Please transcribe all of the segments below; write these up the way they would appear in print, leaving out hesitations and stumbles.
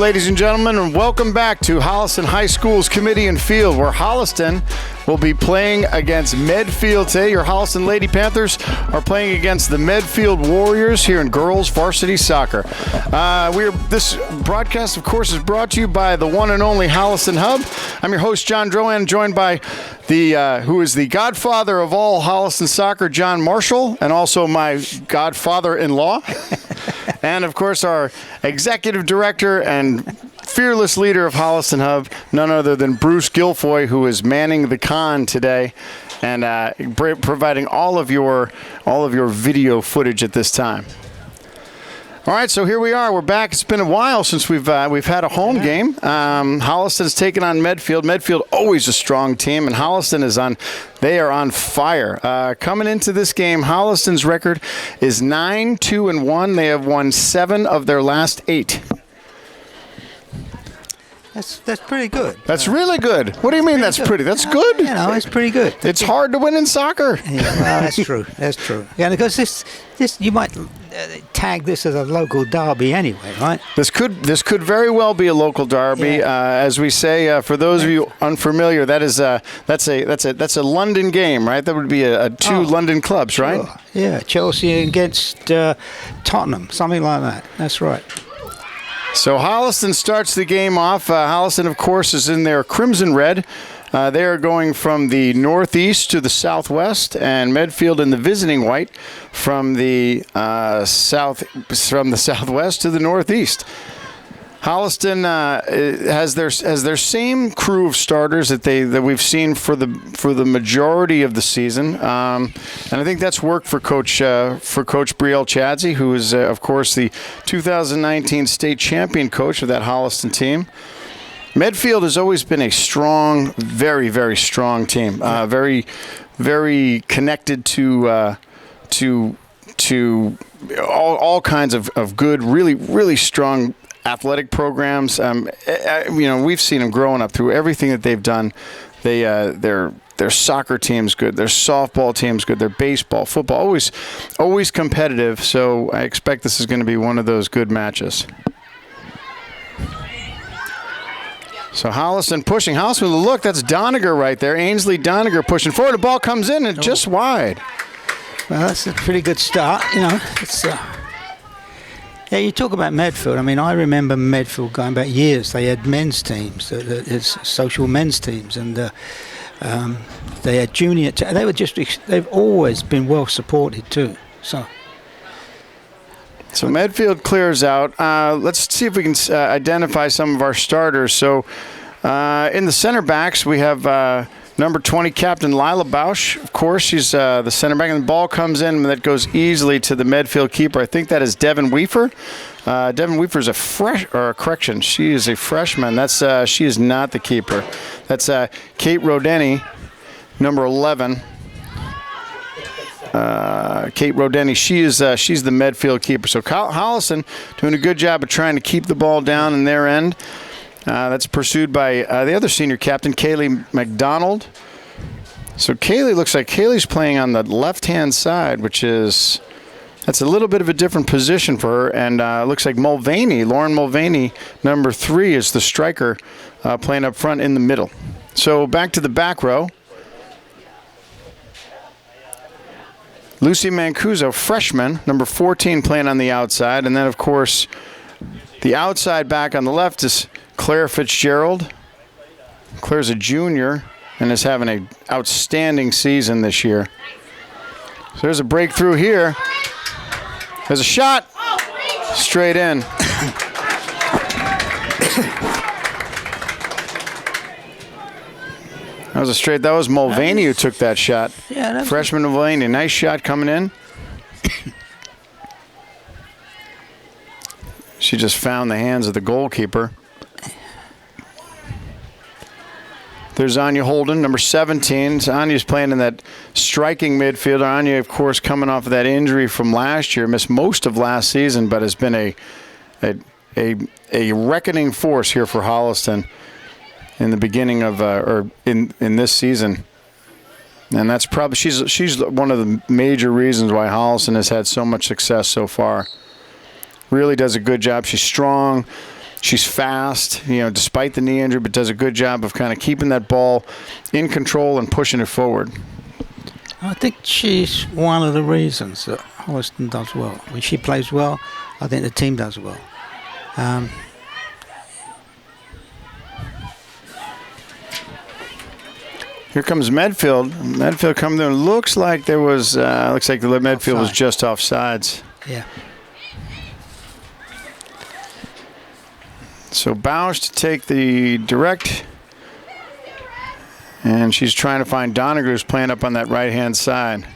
ladies and gentlemen, and welcome back to Holliston High School's Kamitian Field, where Holliston will be playing against Medfield today. Your Holliston Lady Panthers are playing against the Medfield Warriors here in girls varsity soccer. This broadcast, of course, is brought to you by the one and only Holliston Hub. I'm your host, John Drohan, joined by who is the godfather of all Holliston soccer, John Marshall, and also my godfather-in-law. And, of course, our executive director and fearless leader of Holliston Hub, none other than Bruce Guilfoy, who is manning the con today and providing all of your video footage at this time. All right, so here we are. We're back. It's been a while since we've had a home game. Holliston's taken on Medfield. Medfield always a strong team, and Holliston they are on fire. Coming into this game, Holliston's record is 9-2-1. They have won 7 of their last 8. That's pretty good. That's really good. What do you mean that's pretty? That's good? It's pretty good. It's hard to win in soccer. Yeah, well, that's true. That's true. Yeah, because this you might tag this as a local derby anyway, right? This could very well be a local derby. Yeah. As we say, for those of you unfamiliar, that's a London game, right? That would be two London clubs, right? Sure. Yeah, Chelsea against Tottenham, something like that. That's right. So Holliston starts the game off. Holliston, of course, is in their crimson red. They are going from the northeast to the southwest, and Medfield in the visiting white from the southwest to the northeast. Holliston has their same crew of starters that we've seen for the majority of the season, and I think that's worked for Coach Brielle Chadsey, who is of course the 2019 state champion coach of that Holliston team. Medfield has always been a strong, very, very strong team. Very, very connected to all kinds of good, really, really strong athletic programs. We've seen them growing up through everything that they've done. Their soccer team's good. Their softball team's good. Their baseball, football, always competitive. So I expect this is going to be one of those good matches. So Holliston pushing. Holliston, look, that's Doniger right there. Ainsley Doniger pushing forward. The ball comes in and just wide. Well, that's a pretty good start. Yeah, you talk about Medfield. I mean, I remember Medfield going back years. They had men's teams, social men's teams, and they had junior. They've always been well supported too. So Medfield clears out. Let's see if we can identify some of our starters. So in the center backs, we have number 20, Captain Lila Bausch. Of course, she's the center back, and the ball comes in, and that goes easily to the Medfield keeper. I think that is Devin Weaver. Devin Weaver is she is a freshman. She is not the keeper. That's Kate Rodeni, number 11. Kate Rodeni, she's the Medfield keeper. So Holliston doing a good job of trying to keep the ball down in their end. That's pursued by the other senior captain, Kaylee McDonald. So looks like Kaylee's playing on the left-hand side, that's a little bit of a different position for her. And looks like Lauren Mulvaney, number 3, is the striker, playing up front in the middle. So back to the back row. Lucy Mancuso, freshman, number 14, playing on the outside. And then, of course, the outside back on the left is Claire Fitzgerald. Claire's a junior and is having an outstanding season this year. So there's a breakthrough here. There's a shot. Straight in. That was Mulvaney who took that shot. Yeah, freshman Mulvaney. Nice shot coming in. She just found the hands of the goalkeeper. There's Anya Holden, number 17. So Anya's playing in that striking midfielder. Anya, of course, coming off of that injury from last year, missed most of last season, but has been a reckoning force here for Holliston in the beginning of in this season. And that's probably she's one of the major reasons why Holliston has had so much success so far. Really does a good job. She's strong. She's fast, despite the knee injury, but does a good job of kind of keeping that ball in control and pushing it forward. I think she's one of the reasons that Holliston does well. When she plays well, I think the team does well. Here comes Medfield. Medfield coming there. Looks like the Medfield was just offsides. Yeah. So Bausch to take the direct. And she's trying to find Doniger, who's playing up on that right-hand side.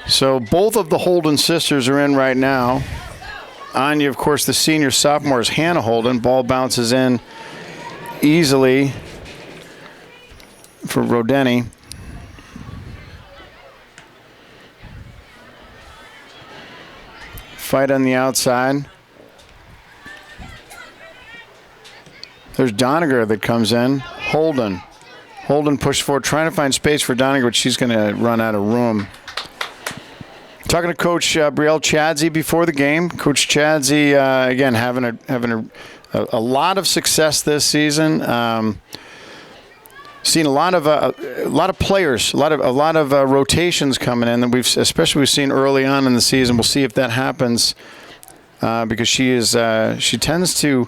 So both of the Holden sisters are in right now. Anya, of course, the senior sophomore is Hannah Holden. Ball bounces in easily for Rodeni. Fight on the outside. There's Doniger that comes in. Holden pushed forward, trying to find space for Doniger, but she's going to run out of room. Talking to Coach Brielle Chadsey before the game. Coach Chadsey, again, having a lot of success this season. Seen a lot of players, a lot of rotations coming in that we've seen early on in the season. We'll see if that happens because she tends to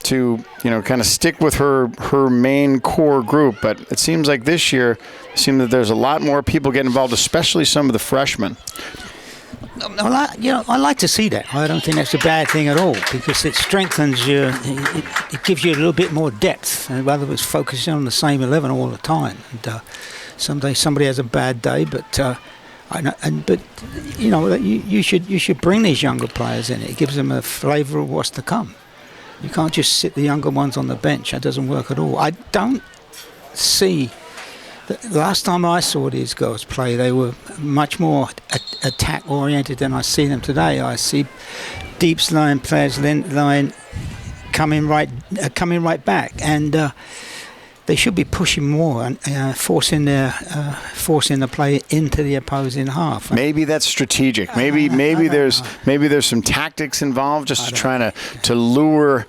kind of stick with her main core group. But it seems like this year, that there's a lot more people getting involved, especially some of the freshmen. I like to see that. I don't think that's a bad thing at all because it strengthens you. It gives you a little bit more depth rather than focusing on the same 11 all the time. And someday somebody has a bad day, but you should bring these younger players in. It gives them a flavour of what's to come. You can't just sit the younger ones on the bench. That doesn't work at all. I don't see. The last time I saw these girls play, they were much more attack-oriented than I see them today. I see deep-lying players coming right back, and they should be pushing more and forcing the play into the opposing half. Maybe that's strategic. Maybe there's some tactics involved, just trying to lure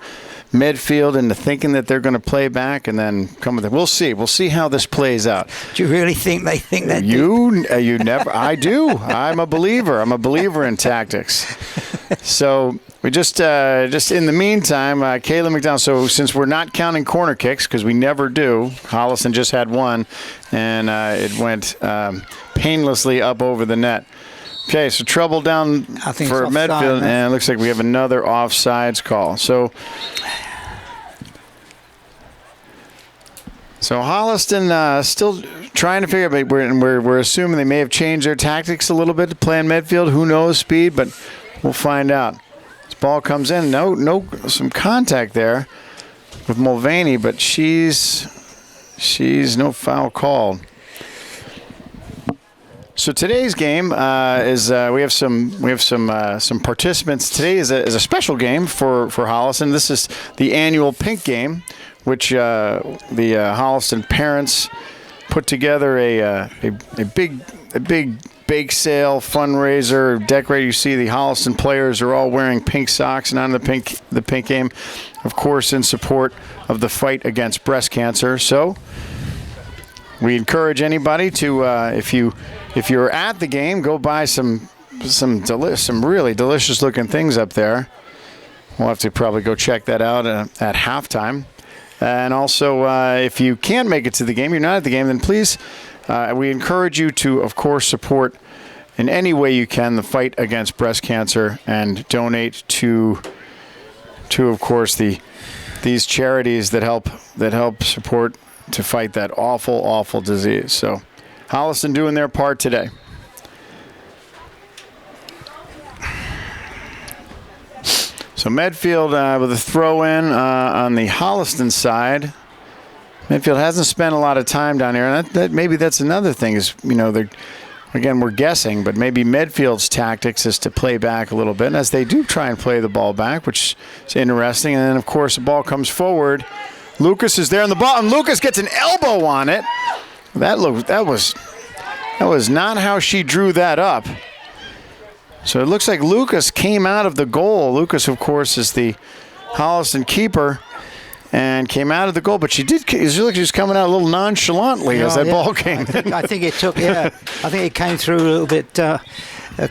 Medfield into thinking that they're going to play back and then come with it. We'll see. We'll see how this plays out. Do you really think they think that? You never. I do. I'm a believer. I'm a believer in tactics. So we just in the meantime, Kayla McDonald. So since we're not counting corner kicks because we never do, Holliston just had one, and it went painlessly up over the net. Okay, so trouble down for Medfield, and it looks like we have another offsides call. So Holliston still trying to figure out, we're assuming they may have changed their tactics a little bit to play in Medfield. Who knows speed, but we'll find out. This ball comes in. No, some contact there with Mulvaney, but she's no foul called. So today's game is we have some participants. Today is a special game for Holliston. This is the annual Pink Game, which the Holliston parents put together a big bake sale fundraiser decorated. You see the Holliston players are all wearing pink socks and on the Pink Game, of course, in support of the fight against breast cancer. So we encourage anybody to if you're at the game, go buy some really delicious looking things up there. We'll have to probably go check that out at halftime. And also, if you can't make it to the game, you're not at the game, then please, we encourage you to, of course, support in any way you can the fight against breast cancer and donate to of course, these charities that help support to fight that awful disease. So Holliston doing their part today. So Medfield with a throw-in on the Holliston side. Medfield hasn't spent a lot of time down here, and maybe that's another thing is, again, we're guessing, but maybe Medfield's tactics is to play back a little bit, and as they do try and play the ball back, which is interesting. And then, of course, the ball comes forward. Lucas is there on the ball, and Lucas gets an elbow on it. That was not how she drew that up. So it looks like Lucas came out of the goal. Lucas, of course, is the Holliston keeper, and came out of the goal. But she did. It looked like she was coming out a little nonchalantly as that ball came. I think it took. Yeah, I think it came through a little bit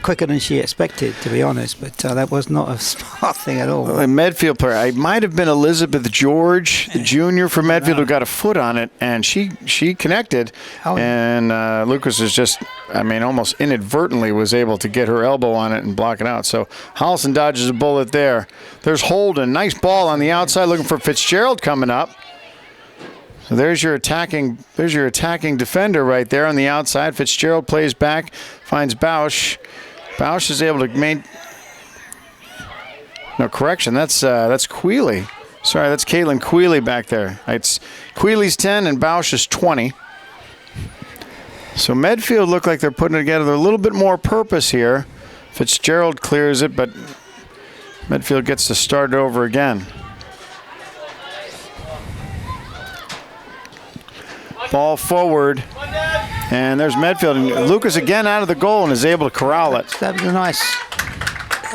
quicker than she expected, to be honest. But that was not a smart thing at all. A Medfield player. It might have been Elizabeth George, the junior from Medfield, who got a foot on it, and she connected. Oh, and Lucas is just, almost inadvertently was able to get her elbow on it and block it out. So Holliston dodges a bullet there. There's Holden. Nice ball on the outside, looking for Fitzgerald coming up. So there's your attacking defender right there on the outside. Fitzgerald plays back, finds Bausch. Bausch is able to no correction. That's Queeley. Sorry, that's Caitlin Queeley back there. It's Queeley's 10 and Bausch is 20. So Medfield look like they're putting together a little bit more purpose here. Fitzgerald clears it, but Medfield gets to start it over again. Ball forward, and there's Medfield. And Lucas again out of the goal and is able to corral it. That was a nice.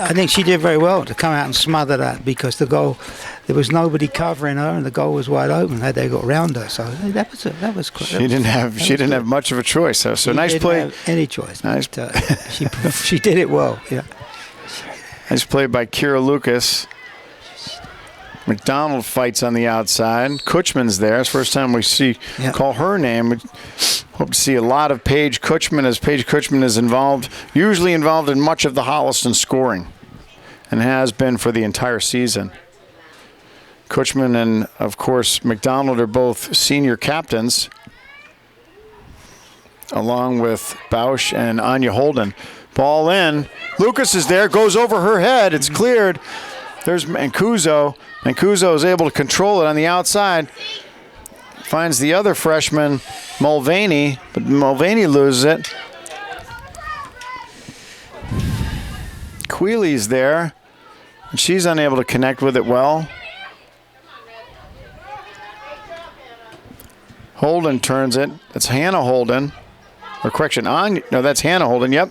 I think she did very well to come out and smother that, because the goal, there was nobody covering her, and the goal was wide open. Had they got round her, so that was. She didn't have much of a choice. So nice play. Didn't have any choice. Nice. But, she did it well. Yeah. Nice play by Kira Lucas. McDonald fights on the outside. Kutchman's there. It's the first time we call her name. We hope to see a lot of Paige Kutchman, as Paige Kutchman is usually involved in much of the Holliston scoring, and has been for the entire season. Kutchman and, of course, McDonald are both senior captains, along with Bausch and Anya Holden. Ball in. Lucas is there. Goes over her head. It's cleared. There's Mancuso. Mancuso is able to control it on the outside. Finds the other freshman, Mulvaney, but Mulvaney loses it. Queeley's there, and she's unable to connect with it well. Holden turns it. That's Hannah Holden. Or correction, no, that's Hannah Holden, yep.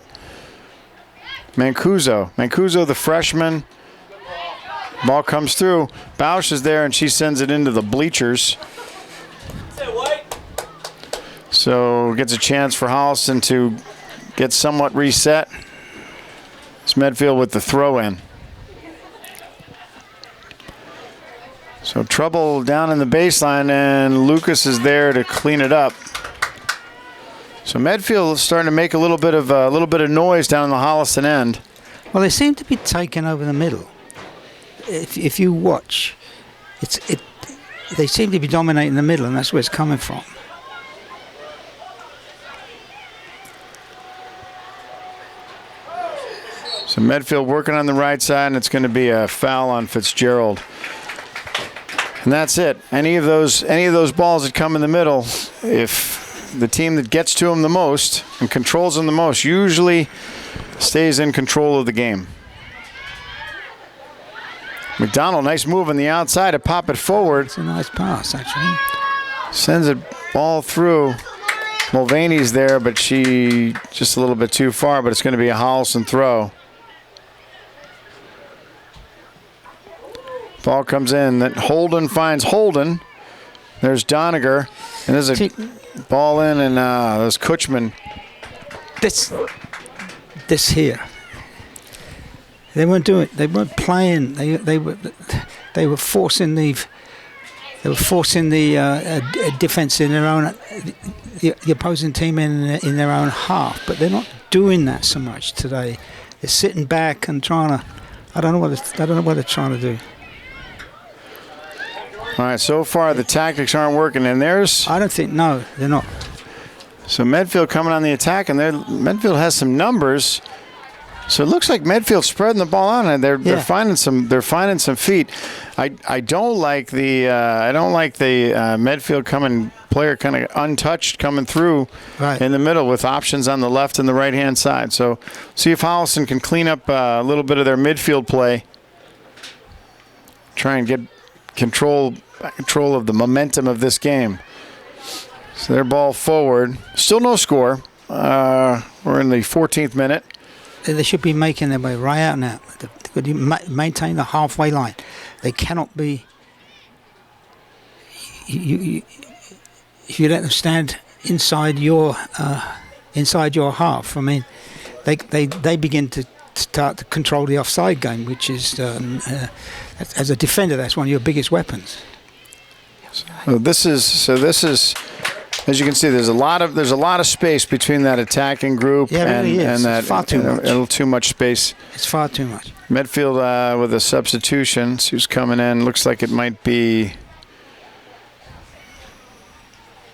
Mancuso, the freshman. Ball comes through. Bausch is there, and she sends it into the bleachers. So gets a chance for Holliston to get somewhat reset. It's Medfield with the throw in. So trouble down in the baseline, and Lucas is there to clean it up. So Medfield is starting to make a little bit of noise down in the Holliston end. Well, they seem to be taking over the middle. If you watch, they seem to be dominating the middle, and that's where it's coming from. So Medfield working on the right side, and it's going to be a foul on Fitzgerald. And that's it. Any of those balls that come in the middle, if the team that gets to them the most and controls them the most usually stays in control of the game. McDonald, nice move on the outside to pop it forward. It's a nice pass, actually. Sends it ball through. Mulvaney's there, but she just a little bit too far, but it's going to be a Holliston throw. Ball comes in. That Holden finds Holden. There's Doniger. And there's a ball in, and there's Kutchman. This here. They weren't doing. They weren't playing. They were forcing the defense in their own, the opposing team in their own half. But they're not doing that so much today. They're sitting back and trying to. I don't know what they're trying to do. All right. So far, the tactics aren't working, and there's. I don't think. No, they're not. So Medfield coming on the attack, and Medfield has some numbers. So it looks like Medfield spreading the ball out, and they're finding some feet. I don't like the Medfield player kind of untouched coming through in the middle with options on the left and the right hand side. So see if Holliston can clean up a little bit of their midfield play. Try and get control of the momentum of this game. So their ball forward. Still no score. We're in the 14th minute. They should be making their way right out now. They've got to maintain the halfway line. They cannot be. If you let them stand inside your half, I mean, they begin to start to control the offside game, which is as a defender, that's one of your biggest weapons. So this is as you can see, there's a lot of space between that attacking group and that far too much. A little too much space. It's far too much. Medfield with a substitution. See who's coming in. Looks like it might be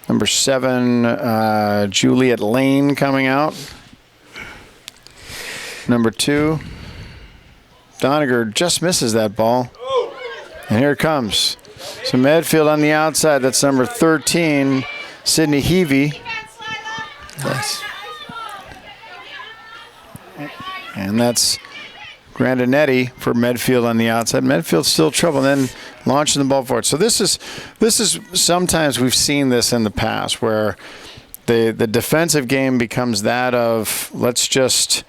number 7, Juliet Lane coming out. Number 2, Doniger just misses that ball. And here it comes. So Medfield on the outside. That's number 13, Sydney Heavey. Nice. And that's Grandinetti for Medfield on the outside. Medfield's still trouble, and then launching the ball forward. So this is sometimes we've seen this in the past where the defensive game becomes that of let's just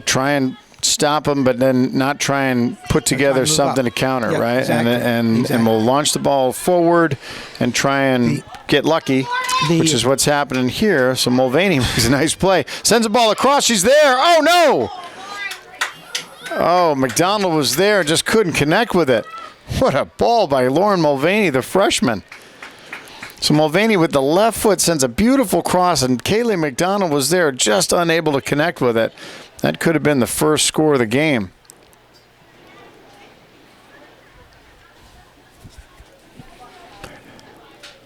try and stop them, but then not try and put together something to counter, right? Exactly. And we'll launch the ball forward and try and get lucky, which is what's happening here. So Mulvaney makes a nice play, sends the ball across. She's there. Oh no! Oh, McDonald was there and just couldn't connect with it. What a ball by Lauren Mulvaney, the freshman. So Mulvaney with the left foot sends a beautiful cross, and Kaylee McDonald was there just unable to connect with it. That could have been the first score of the game.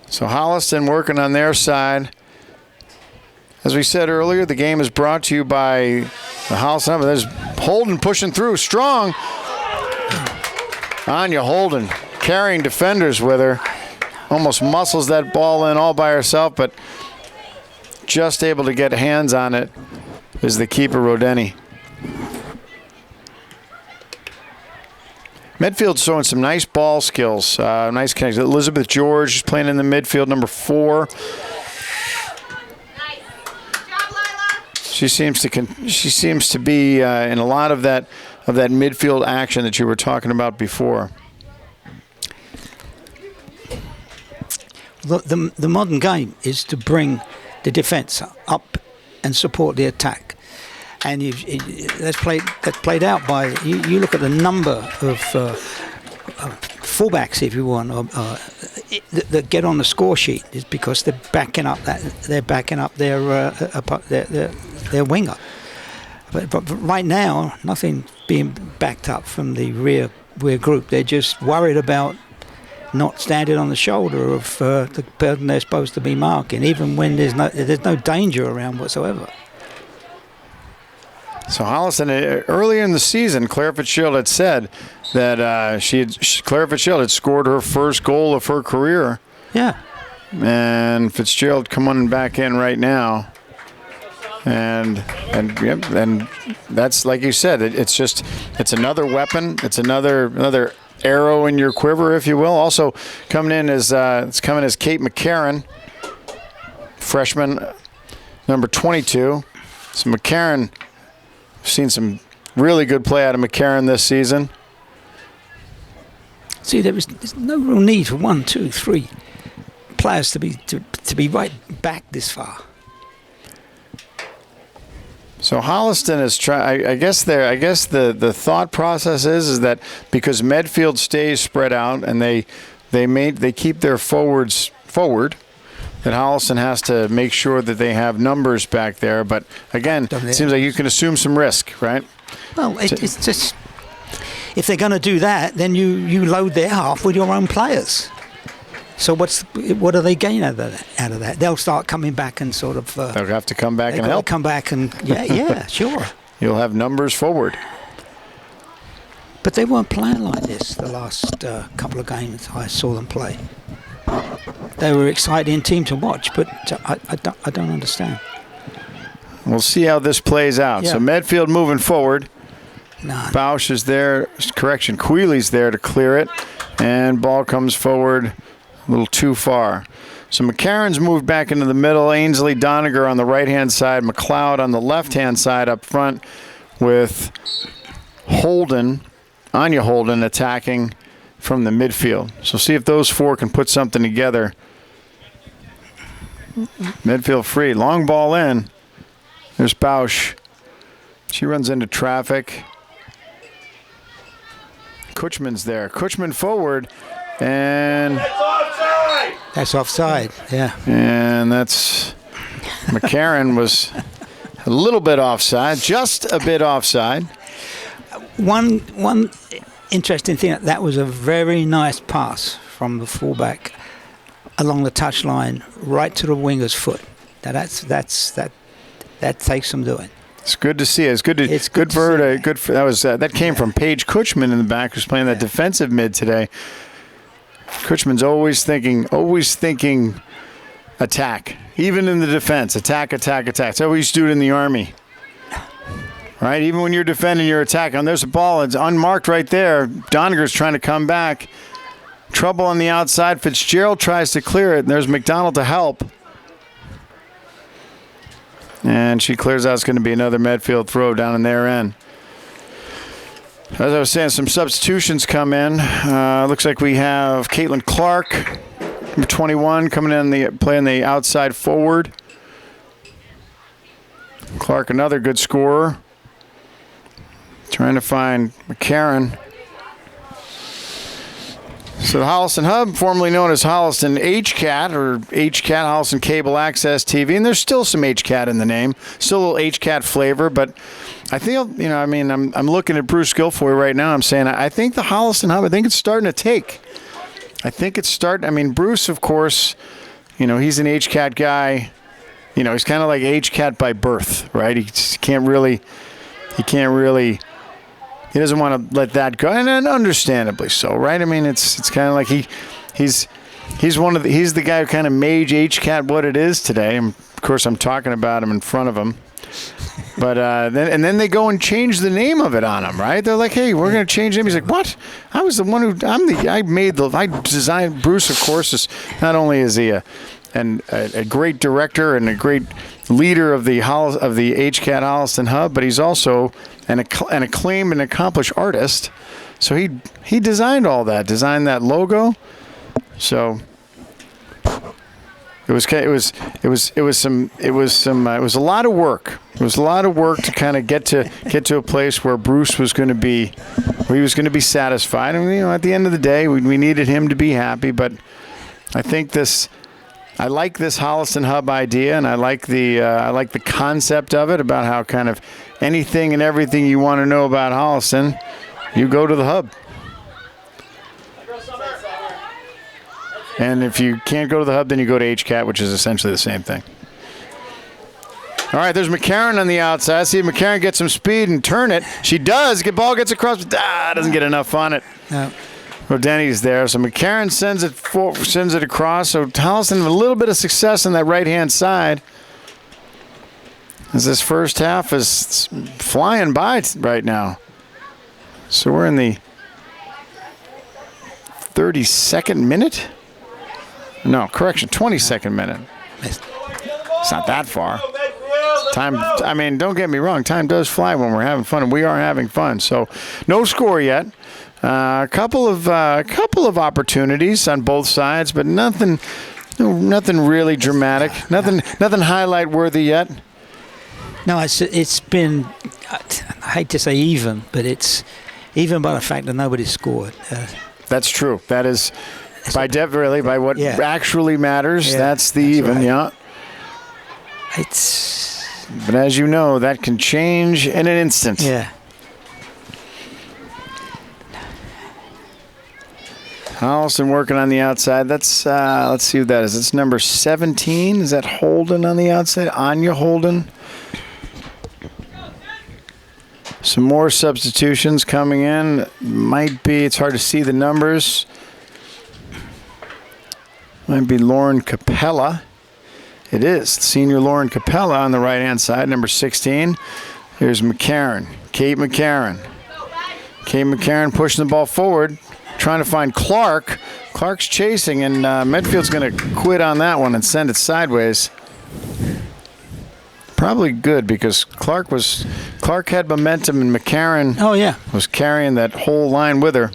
So Holliston working on their side. As we said earlier, the game is brought to you by the Holliston. There's Holden pushing through, strong. Anya Holden carrying defenders with her. Almost muscles that ball in all by herself, but just able to get hands on it is the keeper, Rodeni. Medfield's showing some nice ball skills, nice connection. Elizabeth George is playing in the midfield, number 4. She seems to be in a lot of that midfield action that you were talking about before. The modern game is to bring the defence up and support the attack, and that's played out by you look at the number of fullbacks, if you want, that get on the score sheet is because they're backing up their winger. But right now, nothing being backed up from the rear group. They're just worried about not standing on the shoulder of the person they're supposed to be marking, even when there's no danger around whatsoever. So Holliston, earlier in the season, Claire Fitzgerald had said that Claire Fitzgerald had scored her first goal of her career. Yeah. And Fitzgerald coming back in right now. And that's like you said, it's another weapon. It's another arrow in your quiver, if you will. Also coming in is Kate McCarran, freshman, number 22. So McCarran, seen some really good play out of McCarran this season. See, there's no real need for 1, 2, 3 players to be right back this far. So Holliston is trying. I guess the thought process is that because Medfield stays spread out and they keep their forwards forward, that Holliston has to make sure that they have numbers back there. But again, it seems like you can assume some risk, right? Well, it's just if they're going to do that, then you load their half with your own players. So what do they gain out of that? They'll start coming back and sort of. They'll have to come back and help. Come back and yeah, sure. You'll have numbers forward. But they weren't playing like this the last couple of games I saw them play. They were an exciting team to watch, but I don't understand. We'll see how this plays out. Yeah. So Medfield moving forward. No. Bausch is there. Correction. Queeley's there to clear it. And ball comes forward a little too far. So McCarron's moved back into the middle. Ainsley Doniger on the right-hand side. McLeod on the left-hand side up front with Anya Holden attacking from the midfield. So see if those four can put something together. Medfield free. Long ball in. There's Bausch. She runs into traffic. Kutchman's there. Kutchman forward. And that's offside, yeah. And that's McCarron was a little bit offside, just a bit offside. One interesting thing, that was a very nice pass from the fullback along the touchline right to the winger's foot. Now that takes some doing. It's good to see. It's good for her. That came from Paige Kutchman in the back, who's playing that defensive mid today. Kutchman's always thinking attack, even in the defense. Attack. That's how we used to do it in the Army. Right? Even when you're defending, you're attacking. And there's a ball. It's unmarked right there. Doniger's trying to come back. Trouble on the outside. Fitzgerald tries to clear it. And there's McDonald to help. And she clears out. It's going to be another Medfield throw down in their end. As I was saying, some substitutions come in. Looks like we have Caitlin Clark, number 21, coming in playing the outside forward. Clark, another good scorer. Trying to find McCarron. So the Holliston Hub, formerly known as Holliston HCAT, or HCAT, Holliston Cable Access TV, and there's still some HCAT in the name, still a little HCAT flavor, but I think, I'm looking at Bruce Guilfoyle right now. I'm saying I think the Holliston Hub, I think it's starting to take. Bruce, of course, he's an HCAT guy. He's kind of like HCAT by birth, right? He doesn't want to let that go, and understandably so, right? It's kind of like he's the guy who kind of made HCAT what it is today. And of course, I'm talking about him in front of him. But then they go and change the name of it on him, right? They're like, hey, we're going to change the name. He's like, what? I was the one I designed. Bruce, of course, is not only is he a great director and a great leader of the HCAT Holliston Hub, but he's also an acclaimed and accomplished artist. So he designed all that, designed that logo. So it was a lot of work. It was a lot of work to kind of get to a place where Bruce was going to be, where he was going to be satisfied. And at the end of the day, we needed him to be happy. But I think I like this Holliston Hub idea, and I like the concept of it, about how kind of anything and everything you want to know about Holliston, you go to the Hub. And if you can't go to the Hub, then you go to HCAT, which is essentially the same thing. All right, there's McCarron on the outside. See if McCarron gets some speed and turn it. She does. The ball gets across, but doesn't get enough on it. No. Rodeni's there, so McCarron sends it across. So Holliston a little bit of success on that right-hand side, as this first half is flying by right now. So we're in the 32nd minute? No, correction, 22nd minute. It's not that far. Time, don't get me wrong, time does fly when we're having fun, and we are having fun. So no score yet. A couple of opportunities on both sides, but nothing really dramatic. Nothing highlight worthy yet. No, it's been, I hate to say even, but it's even by the fact that nobody scored. That's true. That is by what actually matters. Yeah, that's the even. Right. Yeah. But as you know, that can change in an instant. Yeah. Holliston working on the outside. That's let's see who that is. It's number 17. Is that Holden on the outside? Anya Holden. Some more substitutions coming in. Might be. It's hard to see the numbers. Might be Lauren Capella. It is senior Lauren Capella on the right-hand side, number 16. Here's McCarron, Kate McCarron. Kate McCarron pushing the ball forward, trying to find Clark. Clark's chasing, and Medfield's going to quit on that one and send it sideways. Probably good because Clark had momentum, and McCarron was carrying that whole line with her.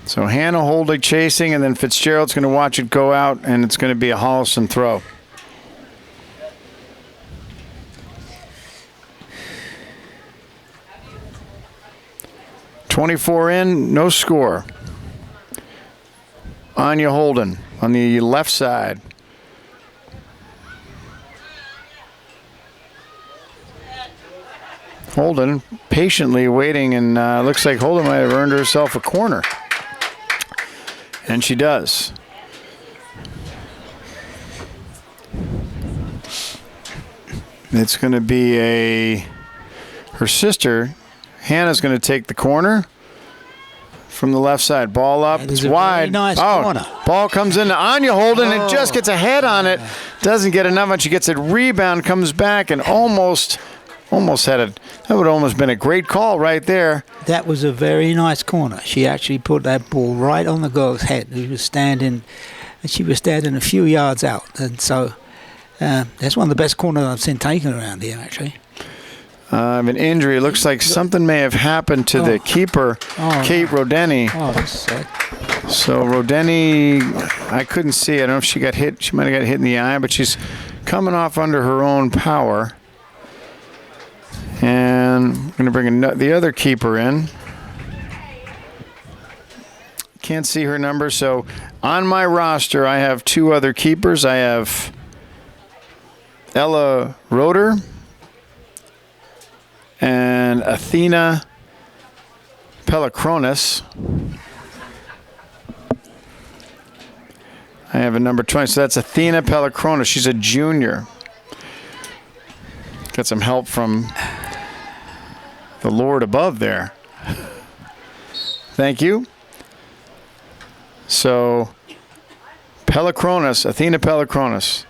So Hannah Holdig chasing, and then Fitzgerald's going to watch it go out, and it's going to be a Holliston throw. .24 in, no score. Anya Holden on the left side. Holden patiently waiting, and looks like Holden might have earned herself a corner. And she does. It's going to be her sister, Hannah's going to take the corner from the left side. Ball up. It's wide. Nice corner. Ball comes into Anya Holden. It just gets a head on it. Doesn't get enough, and she gets a rebound, comes back, and almost had it. That would almost been a great call right there. That was a very nice corner. She actually put that ball right on the girl's head. She was standing a few yards out, and so that's one of the best corners I've seen taken around here, actually. An injury. It looks like something may have happened to the keeper, Kate Rodeni. Oh, that's sad. So Rodeni, I couldn't see. I don't know if she got hit. She might have got hit in the eye, but she's coming off under her own power. And I'm going to bring the other keeper in. Can't see her number. So on my roster, I have two other keepers. I have Ella Roeder and Athena Pelakronis. I have a number 20. So that's Athena Pelakronis. She's a junior. Got some help from the Lord above there. Thank you. So Pelakronis, Athena Pelakronis,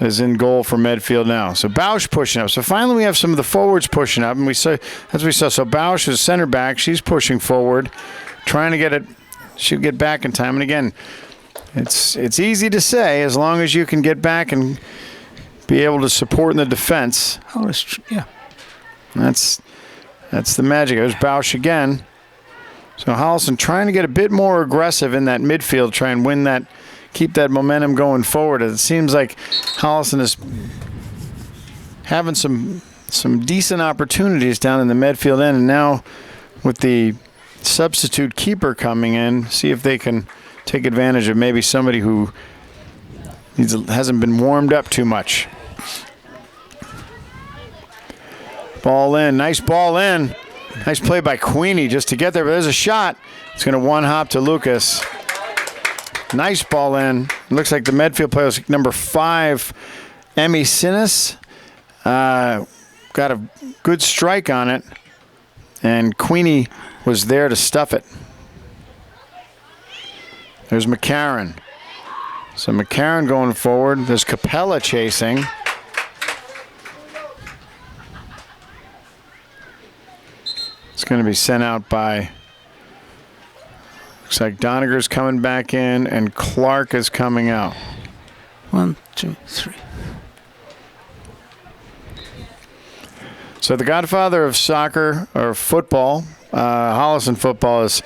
is in goal for Medfield now. So Bausch pushing up. So finally we have some of the forwards pushing up, and we saw, as we saw, so Bausch is center back. She's pushing forward, trying to get it. She'll get back in time. And again, it's easy to say as long as you can get back and be able to support in the defense. Oh, yeah. That's the magic. There's Bausch again. So Holliston trying to get a bit more aggressive in that midfield, try and win that, keep that momentum going forward. It seems like Holliston is having some decent opportunities down in the Medfield end, and now with the substitute keeper coming in, see if they can take advantage of maybe somebody who hasn't been warmed up too much. Ball in, nice ball in. Nice play by Queenie just to get there, but there's a shot. It's going to one-hop to Lucas. Nice ball in. It looks like the Medfield player was number 5, Emmy Sinis. Got a good strike on it, and Queenie was there to stuff it. There's McCarron. So McCarron going forward. There's Capella chasing. It's going to be sent out by, looks like Doniger's coming back in and Clark is coming out. 1, 2, 3. So the godfather of soccer or football, Holliston football, is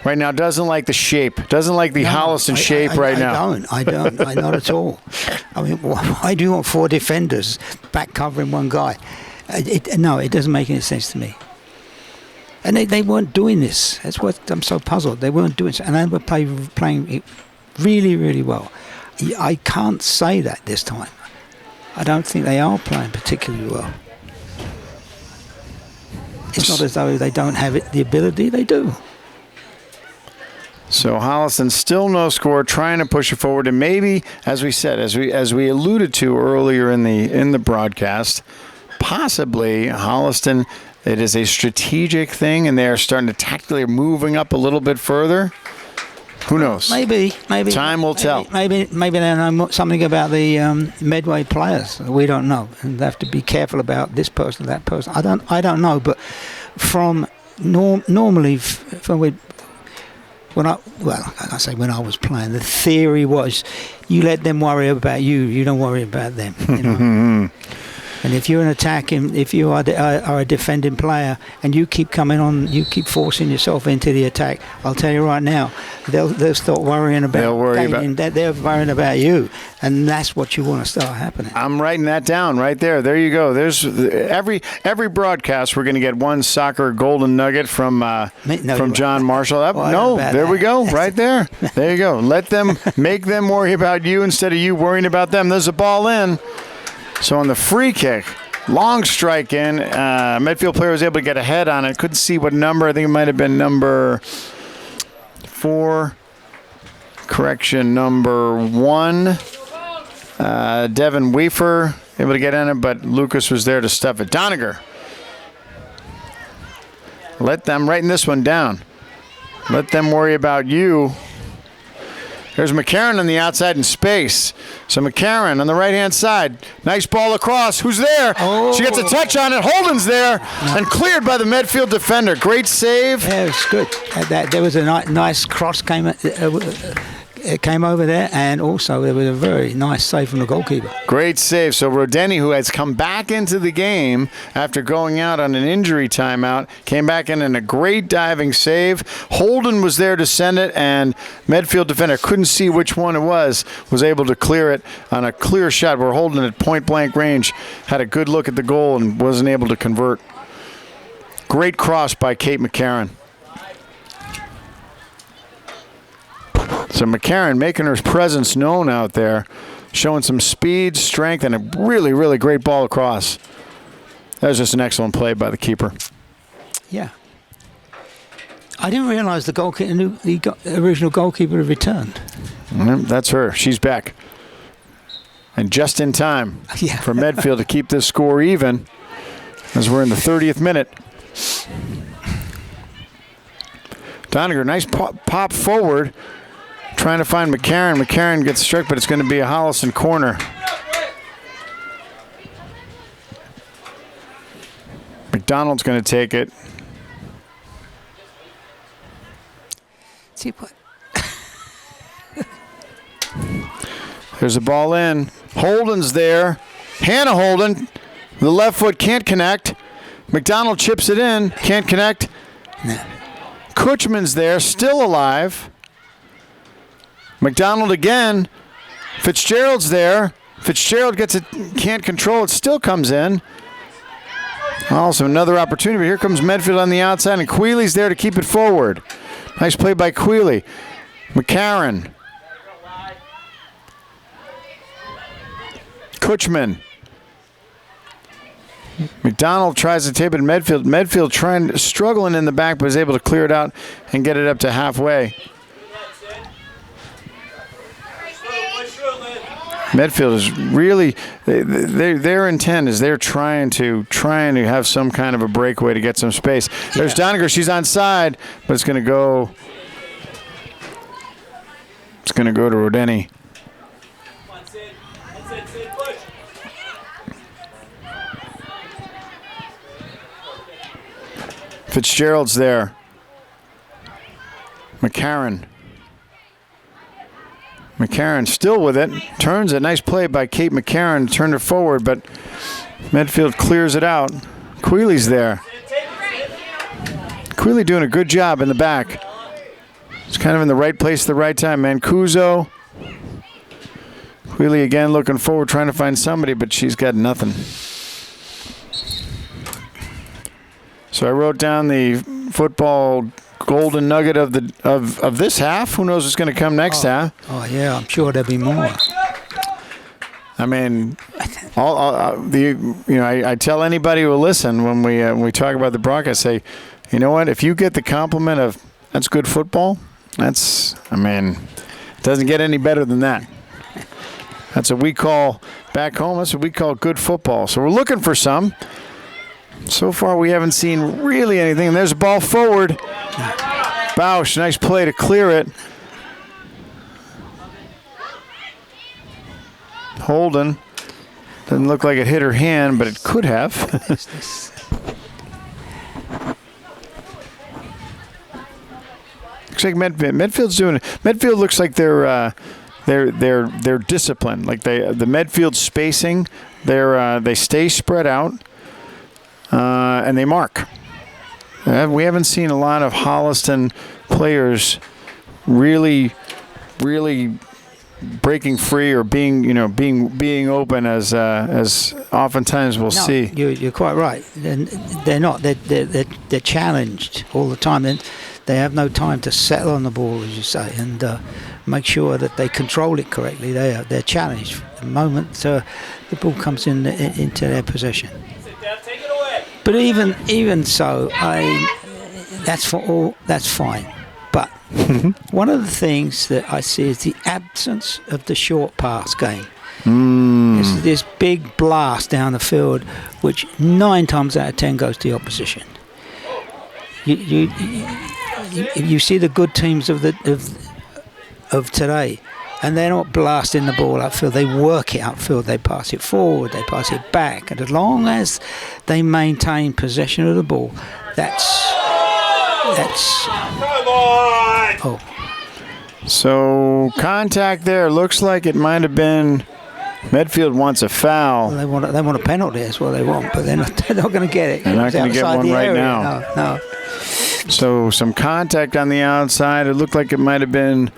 right now doesn't like the shape, doesn't like the Holliston shape right now. I don't, not at all. I mean, why do you want 4 defenders back covering one guy? No, it doesn't make any sense to me. And they weren't doing this. That's what I'm so puzzled. They weren't doing it. And they were playing it really, really well. I can't say that this time. I don't think they are playing particularly well. It's not as though they don't have the ability. They do. So Holliston still no score, trying to push it forward, and maybe, as we said, as we alluded to earlier in the broadcast, possibly Holliston. It is a strategic thing, and they are starting to tactically moving up a little bit further. Who knows? Maybe. Time will tell. Maybe they know something about the Medway players. We don't know, and they have to be careful about this person, that person. I don't know, but from normally when I was playing, the theory was you let them worry about you. You don't worry about them. You know? And if you're an attacking, if you are a defending player, and you keep coming on, you keep forcing yourself into the attack, I'll tell you right now, they'll start worrying about. They're worrying about you, and that's what you want to start happening. I'm writing that down right there. There you go. There's every broadcast we're going to get one soccer golden nugget from John Marshall. There we go. Right there. There you go. Make them worry about you instead of you worrying about them. There's a ball in. So on the free kick, long strike in, Medfield player was able to get a head on it. Couldn't see what number. I think it might have been number 4. Correction, number 1. Devin Weaver able to get in it, but Lucas was there to stuff it. Doniger. Let them writing this one down. Let them worry about you. There's McCarron on the outside in space. So McCarron on the right-hand side. Nice ball across. Who's there? Oh. She gets a touch on it. Holden's there and cleared by the Medfield defender. Great save. Yeah, it was good. There was a nice cross came over there, and also there was a very nice save from the goalkeeper. Great save. So Rodeni, who has come back into the game after going out on an injury timeout, came back in a great diving save. Holden was there to send it, and Medfield defender couldn't see which one it was able to clear it on a clear shot where Holden at point-blank range had a good look at the goal and wasn't able to convert. Great cross by Kate McCarron. So McCarron making her presence known out there, showing some speed, strength, and a really, really great ball across. That was just an excellent play by the keeper. Yeah. I didn't realize the original goalkeeper had returned. That's her. She's back. And just in time for Medfield to keep this score even as we're in the 30th minute. Doniger, nice pop forward. Trying to find McCarron. McCarron gets struck, but it's going to be a Holliston corner. McDonald's going to take it. See what? There's a ball in. Holden's there. Hannah Holden. The left foot can't connect. McDonald chips it in. Can't connect. No. Kutchman's there. Still alive. McDonald again. Fitzgerald's there. Fitzgerald gets it, can't control it, still comes in. Also another opportunity. Here comes Medfield on the outside, and Queeley's there to keep it forward. Nice play by Queeley. McCarron. Kutchman. McDonald tries to tape it to Medfield. Medfield struggling in the back, but was able to clear it out and get it up to halfway. Medfield is really their intent is they're trying to have some kind of a breakaway to get some space. There's Doniger, she's onside, but it's going to go to Rodeni. Fitzgerald's there. McCarron still with it. Turns it. Nice play by Kate McCarron. Turned it forward, but Medfield clears it out. Queeley's there. Queeley doing a good job in the back. It's kind of in the right place at the right time. Mancuso. Queeley again looking forward, trying to find somebody, but she's got nothing. So I wrote down the football golden nugget of this half. Who knows what's going to come next half? Oh yeah, I'm sure there'll be more. I mean, I tell anybody who will listen when we talk about the broadcast, say, you know what? If you get the compliment of that's good football, it doesn't get any better than that. That's what we call back home. That's what we call good football. So we're looking for some. So far, we haven't seen really anything. And there's a ball forward. Bausch, nice play to clear it. Holden. Doesn't look like it hit her hand, but it could have. Looks like Medfield's doing it. Medfield looks like they're disciplined. Like the Medfield spacing, they stay spread out, and they mark. We haven't seen a lot of Holliston players really breaking free or being open as oftentimes we'll see. You're quite right. They're not. They're challenged all the time. They have no time to settle on the ball, as you say, and make sure that they control it correctly. They're challenged the moment the ball comes into their possession. But even so, that's fine. But one of the things that I see is the absence of the short pass game. It's this big blast down the field, which 9 times out of 10 goes to the opposition. You see the good teams of today, and they're not blasting the ball upfield. They work it upfield. They pass it forward. They pass it back. And as long as they maintain possession of the ball, that's. Come on! Oh. So contact there. Looks like it might have been. Medfield wants a foul. Well, they want a penalty. That's what they want, but they're not going to get it. They're not going to get one right area. now. No. So some contact on the outside. It looked like it might have been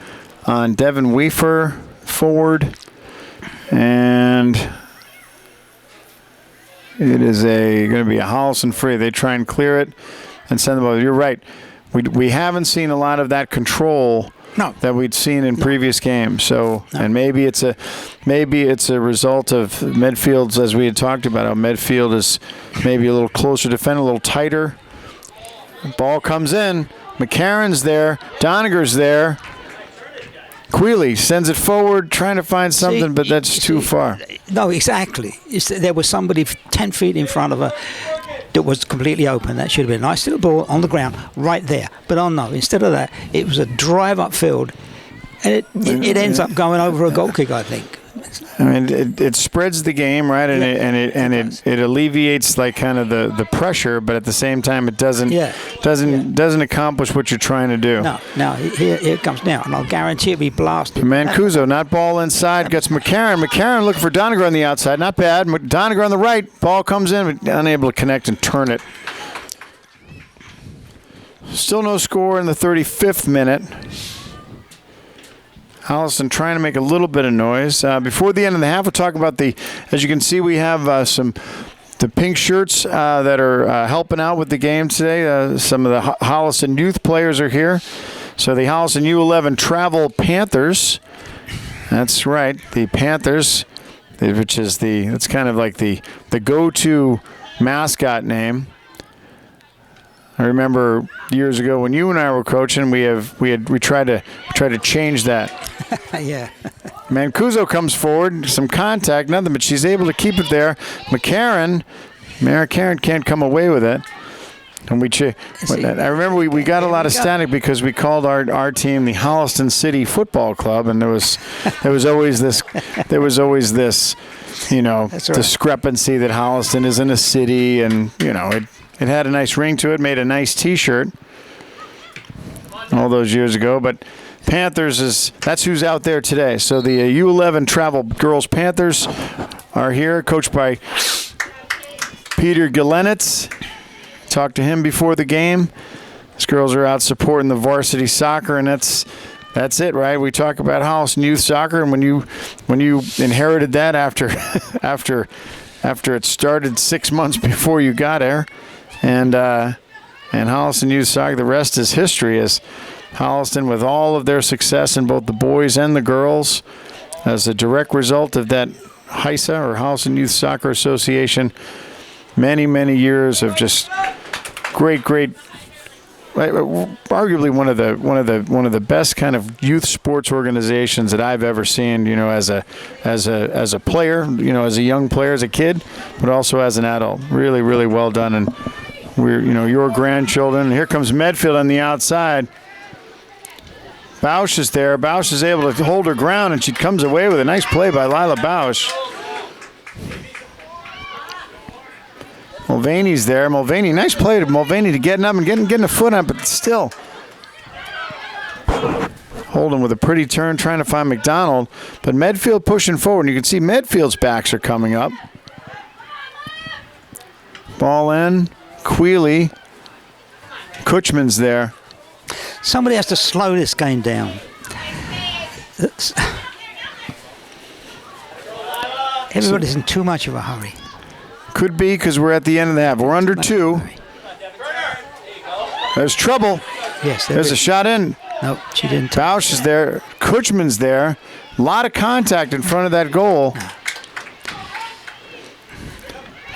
on Devin Weaver forward, and it is going to be a Holliston free. They try and clear it and send the ball. You're right. We haven't seen a lot of that control. No. That we'd seen in previous games. So, and maybe it's a result of Medfield's, as we had talked about, how Medfield is maybe a little closer defending, a little tighter. Ball comes in. McCarron's there. Doniger's there. Quealy sends it forward, trying to find something, but that's too far. No, exactly. There was somebody 10 feet in front of her that was completely open. That should have been a nice little ball on the ground right there. But oh no, instead of that, it was a drive upfield, and it ends up going over a goal kick, I think. I mean, it spreads the game, right? And it alleviates like kind of the pressure, but at the same time, it doesn't accomplish what you're trying to do. No, here it comes now, and I'll guarantee it'll be blasted. Mancuso, not ball inside, gets McCarron. McCarron looking for Doniger on the outside, not bad. Doniger on the right, ball comes in, but unable to connect and turn it. Still no score in the 35th minute. Holliston trying to make a little bit of noise. Before the end of the half, we'll talk about as you can see, we have the pink shirts that are helping out with the game today. Some of the Holliston youth players are here. So the Holliston U11 Travel Panthers. That's right, the Panthers, which is it's kind of like the go-to mascot name. I remember years ago when you and I were coaching, we tried to change that. Yeah. Mancuso comes forward, some contact, nothing, but she's able to keep it there. McCarron can't come away with it. And I remember we got a lot of static because we called our team the Holliston City Football Club, and there was always this discrepancy that Holliston isn't a city, and it had a nice ring to it, made a nice T-shirt all those years ago. But Panthers that's who's out there today. So the U11 Travel Girls Panthers are here, coached by Peter Galenitz. Talked to him before the game. These girls are out supporting the varsity soccer, and that's it, right? We talk about Holliston youth soccer, and when you inherited that after it started 6 months before you got there, and Holliston youth soccer, the rest is history. As Holliston, with all of their success in both the boys and the girls, as a direct result of that HISA, or Holliston Youth Soccer Association, many years of just great, arguably one of the best kind of youth sports organizations that I've ever seen. As a player, as a young player, as a kid, but also as an adult. Really well done, and we're your grandchildren. Here comes Medfield on the outside. Bausch is there. Bausch is able to hold her ground, and she comes away with a nice play by Lila Bausch. Mulvaney's there. Mulvaney, nice play to Mulvaney to getting up and getting a foot on, but still. Holden with a pretty turn trying to find McDonald, but Medfield pushing forward. And you can see Medfield's backs are coming up. Ball in. Quealy. Kutchman's there. Somebody has to slow this game down. Everybody's in too much of a hurry. Could be because we're at the end of the half. We're under 2. There's trouble. Yes, there's a shot in. Nope, she didn't. Bausch is there. Kutchman's there. A lot of contact in front of that goal.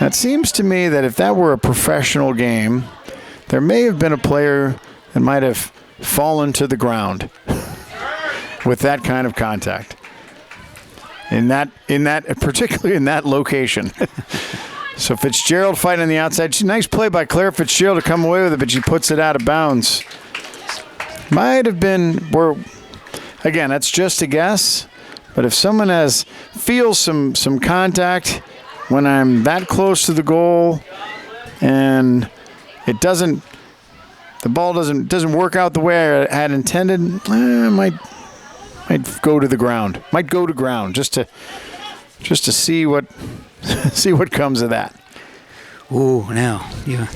It seems to me that if that were a professional game, there may have been a player that might have fallen to the ground with that kind of contact. Particularly in that location. So Fitzgerald fighting on the outside. Nice play by Claire Fitzgerald to come away with it, but she puts it out of bounds. Might have been, again, that's just a guess, but if someone feels some contact when I'm that close to the goal and the ball doesn't work out the way I had intended, I might go to the ground. Might go to ground just to see what see what comes of that. Oh, now yeah.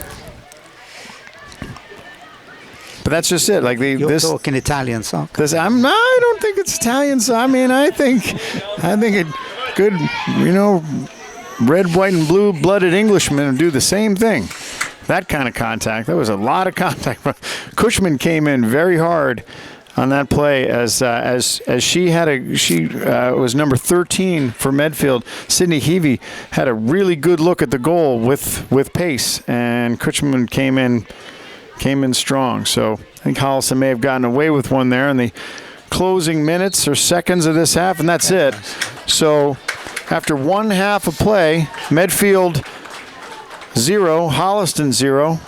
But that's just it. Like You're talking Italian soccer. I don't think it's Italian. So I mean, I think a good, red, white, and blue-blooded Englishman would do the same thing. That kind of contact. That was a lot of contact. Cushman came in very hard on that play as she was number 13 for Medfield. Sydney Heavey had a really good look at the goal with pace, and Cushman came in strong. So I think Holliston may have gotten away with one there in the closing minutes or seconds of this half, and that's it. So after one half of play, Medfield 0, Holliston 0.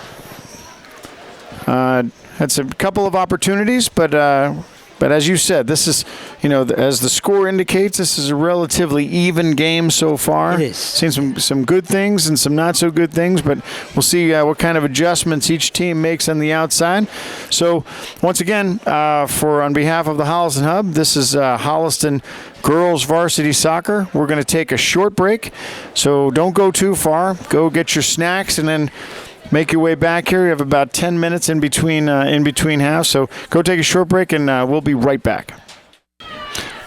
That's a couple of opportunities, but as you said, this is, as the score indicates, this is a relatively even game so far. It is. Seen some good things and some not so good things, but we'll see what kind of adjustments each team makes on the outside. So once again, on behalf of the Holliston Hub, this is Holliston Girls Varsity Soccer. We're going to take a short break, so don't go too far. Go get your snacks and then make your way back here. You have about 10 minutes in between halves, so go take a short break, and we'll be right back.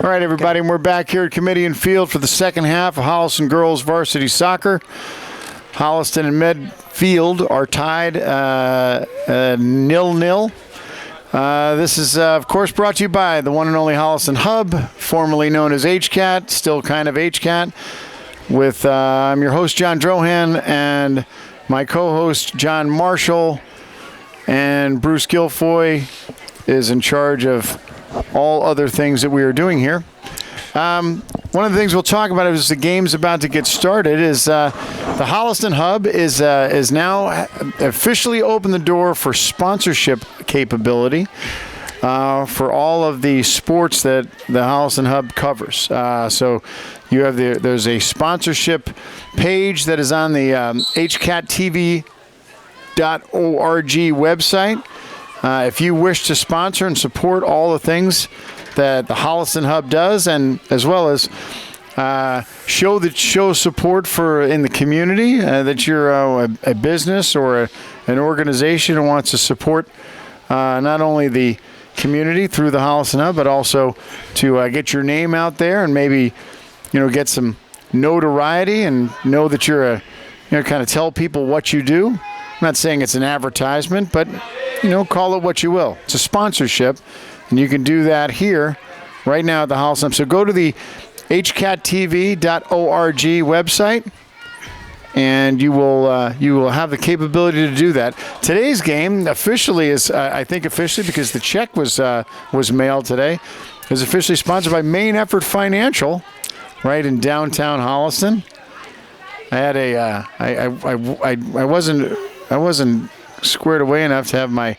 All right, everybody, and we're back here at Kamitian Field for the second half of Holliston Girls Varsity Soccer. Holliston and Medfield are tied 0-0. This is, of course, brought to you by the one and only Holliston Hub, formerly known as HCAT, still kind of HCAT, with I'm your host, John Drohan, and my co-host, John Marshall, and Bruce Guilfoy is in charge of all other things that we are doing here. One of the things we'll talk about as the game's about to get started is the Holliston Hub is now officially opened the door for sponsorship capability for all of the sports that the Holliston Hub covers. So you have there's a sponsorship page that is on the hcattv.org website. If you wish to sponsor and support all the things that the Holliston Hub does, and as well as show support for in the community, that you're a business or an organization who wants to support not only the community through the Holliston Hub, but also to get your name out there and maybe get some notoriety and know that you're kind of tell people what you do. I'm not saying it's an advertisement, but call it what you will. It's a sponsorship, and you can do that here right now at the Holliston Hub. So go to the hcattv.org website, and you will have the capability to do that. Today's game officially is, I think officially because the check was mailed today, is officially sponsored by Main Effort Financial, right in downtown Holliston. I had I wasn't squared away enough to have my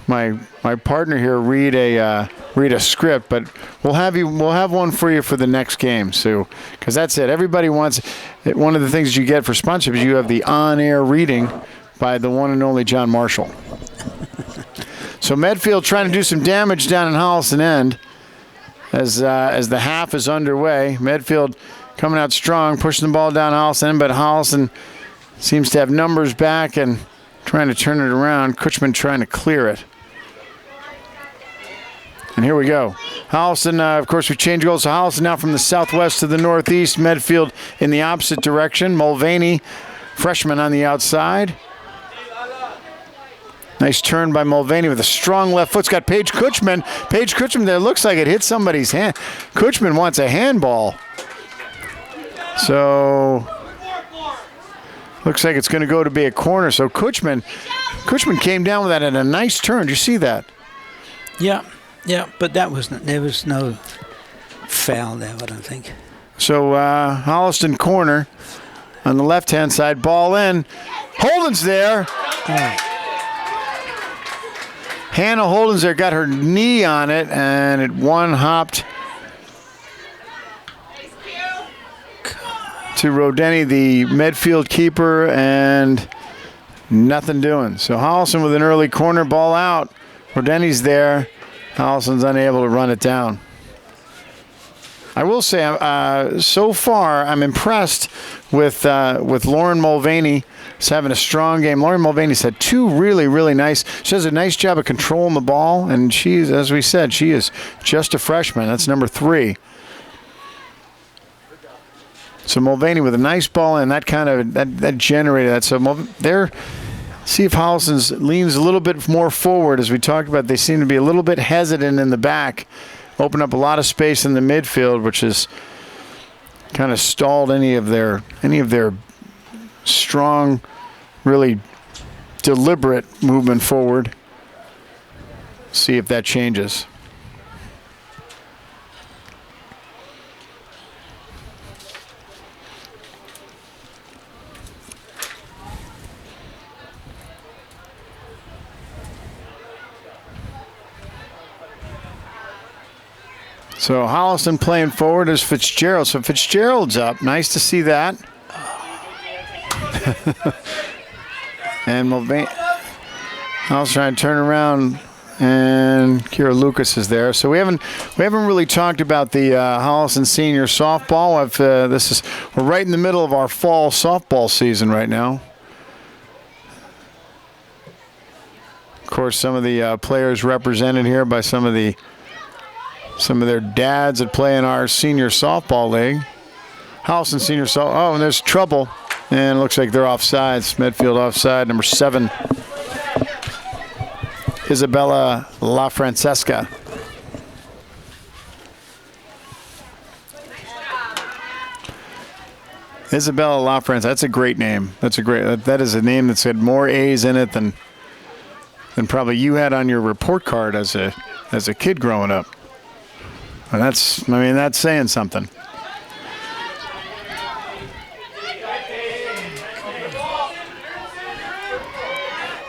my partner here read a script, but we'll have one for you for the next game, Sue, because that's it. Everybody wants it. One of the things you get for sponsorship is you have the on-air reading by the one and only John Marshall. So Medfield trying to do some damage down in Holliston End as the half is underway. Medfield coming out strong, pushing the ball down Holliston End, but Holliston seems to have numbers back and trying to turn it around. Kutchman trying to clear it. And here we go. Holliston, of course, we changed goals. So Holliston now from the southwest to the northeast. Medfield in the opposite direction. Mulvaney, freshman on the outside. Nice turn by Mulvaney with a strong left foot. It's got Paige Kutchman. Paige Kutchman there. Looks like it hit somebody's hand. Kutchman wants a handball. So looks like it's going to go to be a corner. So Kutchman came down with that at a nice turn. Did you see that? Yeah, but there was no foul there, I don't think. So Holliston corner on the left-hand side. Ball in. Holden's there. Oh. Hannah Holden's there. Got her knee on it, and it one-hopped to Rodeni, the Medfield keeper, and nothing doing. So Holliston with an early corner, ball out. Rodeni's there. Holliston's unable to run it down. I will say, so far, I'm impressed with Lauren Mulvaney. She's having a strong game. Lauren Mulvaney's had two really, really nice. She does a nice job of controlling the ball, and she's, as we said, she is just a freshman. That's number 3. So Mulvaney with a nice ball, and that kind of that generated that. So there. See if Holliston leans a little bit more forward. As we talked about, they seem to be a little bit hesitant in the back. Open up a lot of space in the midfield, which has kind of stalled any of their strong, really deliberate movement forward. See if that changes. So Holliston playing forward is Fitzgerald. So Fitzgerald's up. Nice to see that. And Mulvaney. Holliston trying to turn around, and Kira Lucas is there. So we haven't really talked about the Holliston senior softball. We're right in the middle of our fall softball season right now. Of course, some of the players represented here by some of their dads that play in our senior softball league. Holliston senior softball. Oh, and there's trouble. And it looks like they're offsides. Medfield offside, number 7. Isabella LaFrancesca. Isabella LaFrancesca. That's a great name. That is a name that's had more A's in it than probably you had on your report card as a kid growing up. And that's saying something.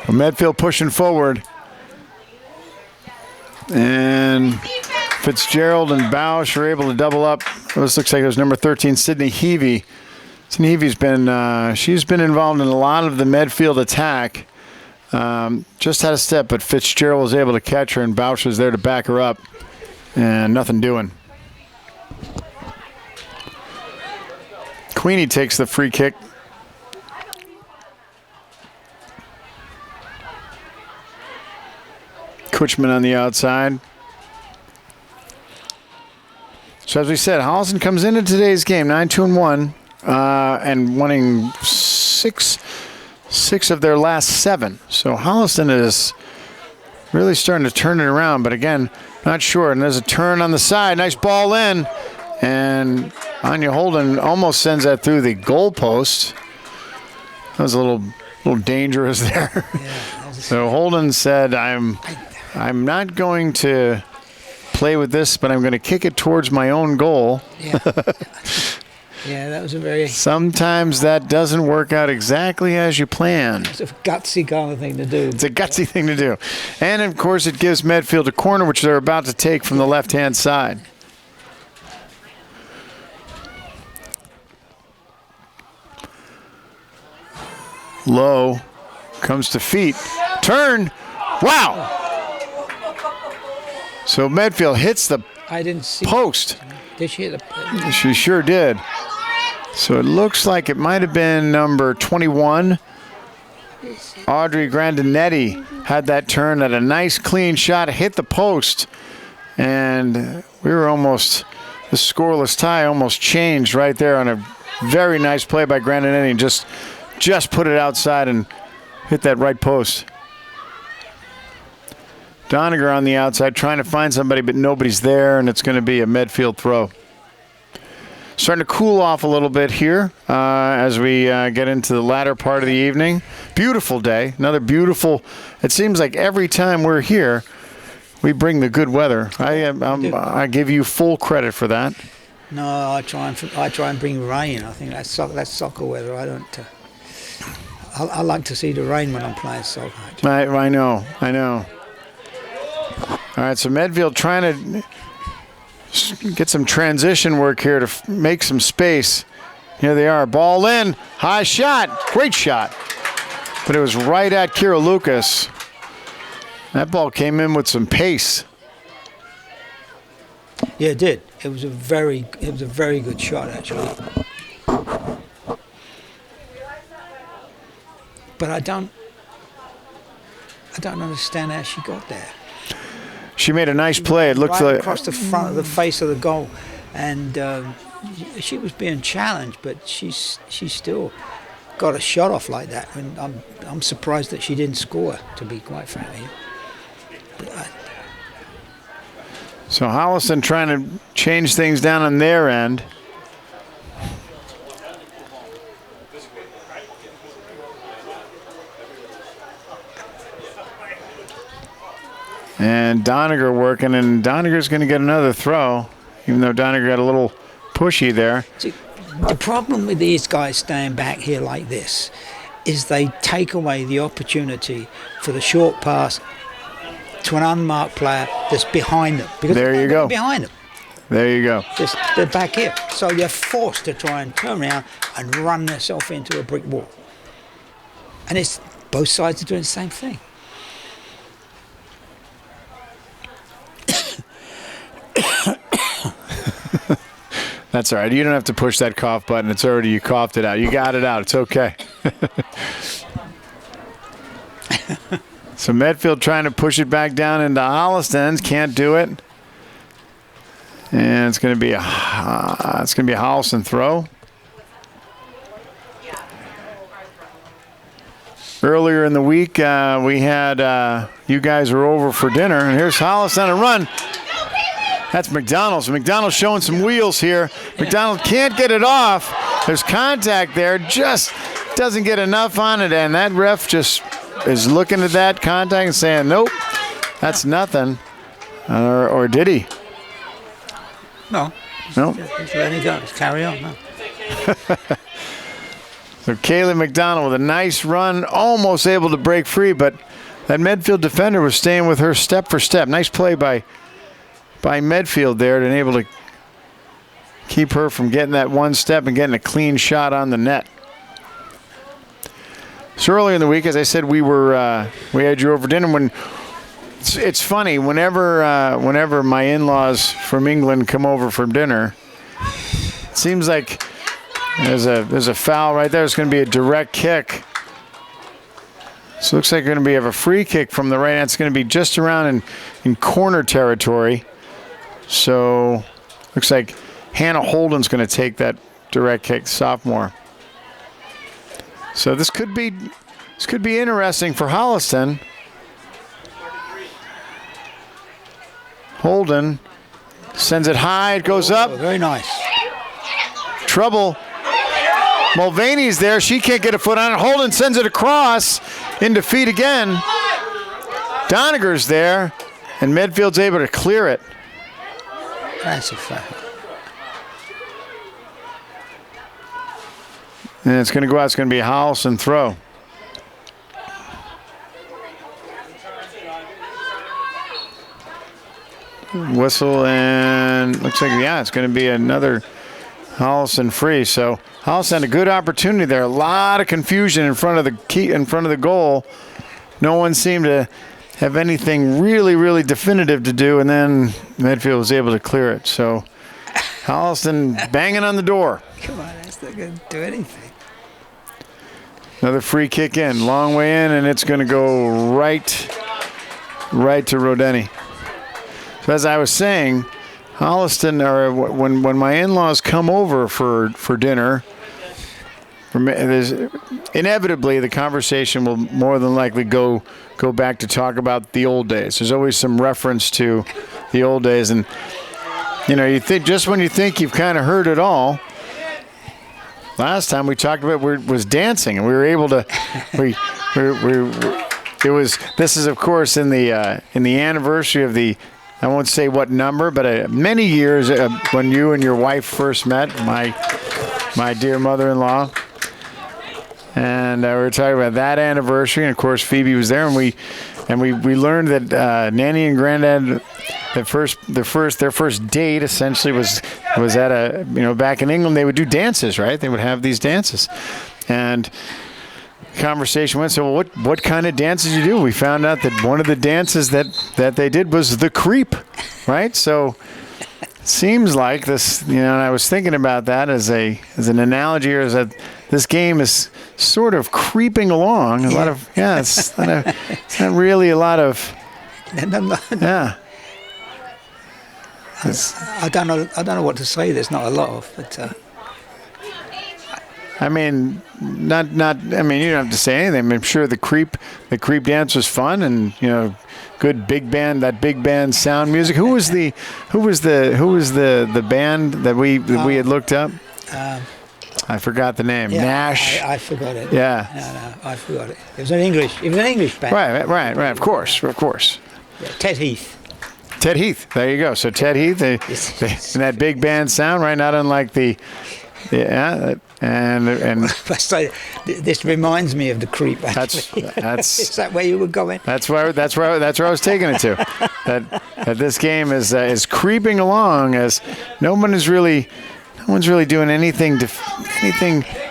Well, Medfield pushing forward. And Fitzgerald and Bausch are able to double up. This looks like it was number 13, Sydney Heavey. Sydney Heavey's she's been involved in a lot of the Medfield attack. Just had a step, but Fitzgerald was able to catch her, and Bausch was there to back her up. And nothing doing. Queenie takes the free kick. Kutchman on the outside. So as we said, Holliston comes into today's game 9-2-1 and winning six of their last 7. So Holliston is really starting to turn it around, but again, not sure. And there's a turn on the side. Nice ball in. And Anya Holden almost sends that through the goalpost. That was a little dangerous there. Yeah, so Holden said, I'm not going to play with this, but I'm going to kick it towards my own goal. Yeah. Yeah, that was a very... Sometimes that doesn't work out exactly as you planned. It's a gutsy kind of thing to do. It's a gutsy thing to do. And, of course, it gives Medfield a corner, which they're about to take from the left-hand side. Low comes to feet. Turn. Wow. So Medfield hits the I didn't see post. Did she hit the... She sure did. So it looks like it might have been number 21. Audrey Grandinetti had that turn at a nice clean shot, hit the post. And we were almost, the scoreless tie almost changed right there on a very nice play by Grandinetti, and just put it outside and hit that right post. Doniger on the outside trying to find somebody, but nobody's there, and it's going to be a Medfield throw. Starting to cool off a little bit here as we get into the latter part of the evening. Beautiful day. Another beautiful, it seems like every time we're here, we bring the good weather. I give you full credit for that. No, I try and bring rain. I think that's soccer weather. I don't... I like to see the rain when I'm playing soccer. I know. All right, so Medfield trying to get some transition work here to make some space. Here they are. Ball in. High shot. Great shot. But it was right at Kira Lucas. That ball came in with some pace. Yeah, it did. It was a very good shot, actually. But I don't understand how she got there. She made a nice play. It looked right like across the front of the face of the goal, and she was being challenged, but she still got a shot off like that. And I'm surprised that she didn't score, to be quite frank with you. But so Holliston trying to change things down on their end. And Doniger working, and Doniger's going to get another throw, even though Doniger got a little pushy there. See, the problem with these guys staying back here like this is they take away the opportunity for the short pass to an unmarked player that's behind them. Because there you go. Behind them. There you go. They're back here. So you're forced to try and turn around and run yourself into a brick wall. And it's both sides are doing the same thing. That's all right. You don't have to push that cough button. It's already, you coughed it out. You got it out. It's okay. So Medfield trying to push it back down into Holliston's. Can't do it. And it's going to be a Holliston throw. Earlier in the week, we had you guys were over for dinner, and here's Holliston on a run. That's McDonald. So McDonald showing some wheels here. McDonald can't get it off. There's contact there. Just doesn't get enough on it. And that ref just is looking at that contact and saying, nope, that's nothing. Or did he? No. No. Just let it go. Just carry on. No. So Kaylee McDonald with a nice run. Almost able to break free, but that Medfield defender was staying with her step for step. Nice play by Medfield there, and able to keep her from getting that one step and getting a clean shot on the net. So earlier in the week, as I said, we had you over dinner. When it's funny, whenever my in-laws from England come over for dinner, it seems like there's a foul right there. It's going to be a direct kick. So it looks like we're going to have a free kick from the right. It's going to be just around in corner territory. So looks like Hannah Holden's going to take that direct kick, sophomore. So this could be interesting for Holliston. Holden sends it high. It goes up. Very nice. Trouble. Mulvaney's there. She can't get a foot on it. Holden sends it across into feet again. Doniger's there, and Medfield's able to clear it. That's a foul. And it's going to go out. It's going to be a Holliston throw. Whistle, and looks like, yeah, it's going to be another Holliston free. So Holliston had a good opportunity there. A lot of confusion in front of the goal. No one seemed to have anything really, really definitive to do, and then Medfield was able to clear it. So Holliston banging on the door. Come on, that's not going to do anything. Another free kick in, long way in, and it's going to go right to Rodeni. So as I was saying, Holliston, or when my in-laws come over for dinner, inevitably the conversation will more than likely go back to talk about the old days. There's always some reference to the old days, and you think just when you think you've kind of heard it all. Last time we talked about was dancing, and we were able to. This is of course in the anniversary of the. I won't say what number, but many years when you and your wife first met, my dear mother-in-law. And we were talking about that anniversary, and of course Phoebe was there, and we learned that Nanny and Granddad, their first date essentially was at a back in England they would do dances, right? They would have these dances, and the conversation went. So what kind of dances you do? We found out that one of the dances that they did was the creep, right? So. Seems like this, and I was thinking about that as an analogy, or as that this game is sort of creeping along. It's not really a lot of. No. Yeah. I don't know what to say. There's not a lot of, but. I mean, not. I mean, you don't have to say anything. I'm sure the creep dance was fun, and good big band. That big band sound music. Who was the band that we had looked up? I forgot the name. Yeah, Nash. I forgot it. Yeah. No, I forgot it. It was an English band. Right. Of course. Yeah, Ted Heath. There you go. So Ted Heath, and that big band sound, right? Not unlike the. Yeah, and so this reminds me of the creep. Actually. That's is that where you were going? That's where I was taking it to. That this game is creeping along as no one's really doing anything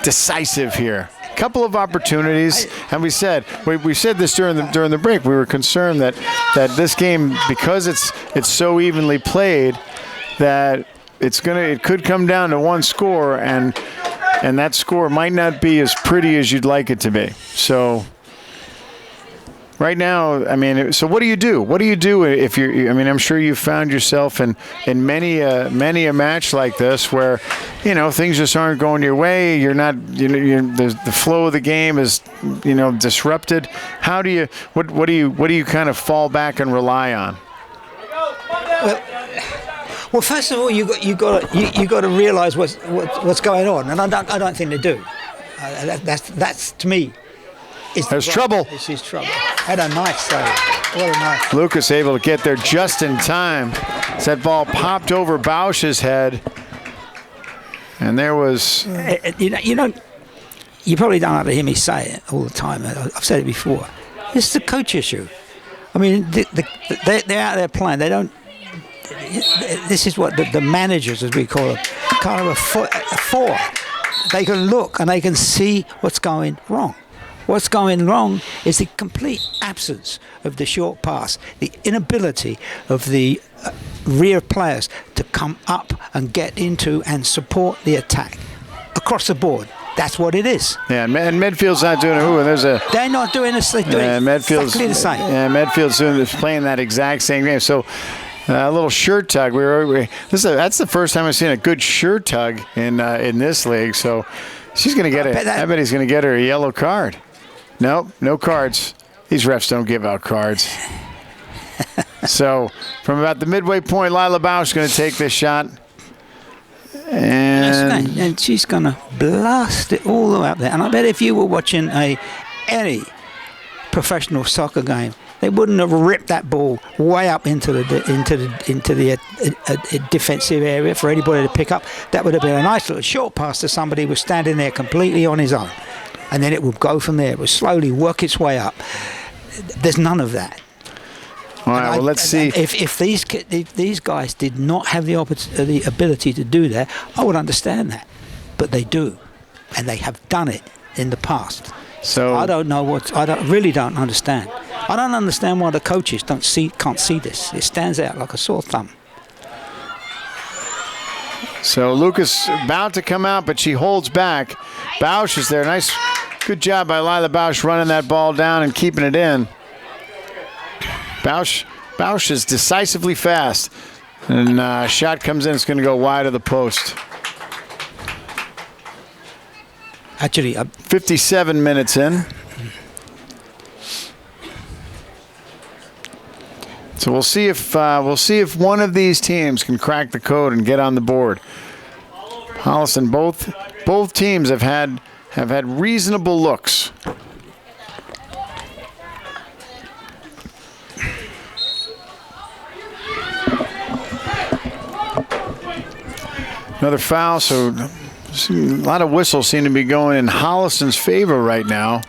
decisive here. Couple of opportunities, and we said this during the break. We were concerned that this game, because it's so evenly played, that it could come down to one score, and that score might not be as pretty as you'd like it to be. So right now, I mean, so what do you do? What do you do if you're? I mean, I'm sure you've found yourself in many a match like this where things just aren't going your way. You're not. The flow of the game is disrupted. How do you? What do you kind of fall back and rely on? Well, first of all, you got to realise what's going on, and I don't think they do. That's to me. There's trouble. This is trouble. Had a nice save. What a nice. Lucas able to get there just in time. That ball popped over Bausch's head, and there was. You probably don't have to hear me say it all the time. I've said it before. It's the coach issue. I mean, they're out there playing. They don't. This is what the managers, as we call them, kind of a four. They can look and they can see what's going wrong. What's going wrong is the complete absence of the short pass, the inability of the rear players to come up and get into and support the attack across the board. That's what it is. Yeah, and Medfield's not doing it. They're not doing this. They're doing exactly the same. Yeah, Medfield's playing that exact same game. So. A little shirt tug. That's the first time I've seen a good shirt tug in this league. So she's going to get it. I bet he's going to get her a yellow card. Nope, no cards. These refs don't give out cards. So from about the midway point, Lila Bausch is going to take this shot. And she's going to blast it all the way up there. And I bet if you were watching any professional soccer game, They wouldn't have ripped that ball way up into the defensive area for anybody to pick up. That would have been a nice little short pass to somebody who was standing there completely on his own. And then it would go from there. It would slowly work its way up. There's none of that. All right, well, let's see. If these guys did not have the ability to do that, I would understand that. But they do. And they have done it in the past. So I really don't understand. I don't understand why the coaches can't see this. It stands out like a sore thumb. So Lucas about to come out, but she holds back. Bausch is there. Nice, good job by Lila Bausch running that ball down and keeping it in. Bausch is decisively fast. And shot comes in. It's going to go wide of the post. Actually, 57 minutes in. So we'll see if one of these teams can crack the code and get on the board. Holliston, both teams have had reasonable looks. Another foul, so a lot of whistles seem to be going in Holliston's favor right now.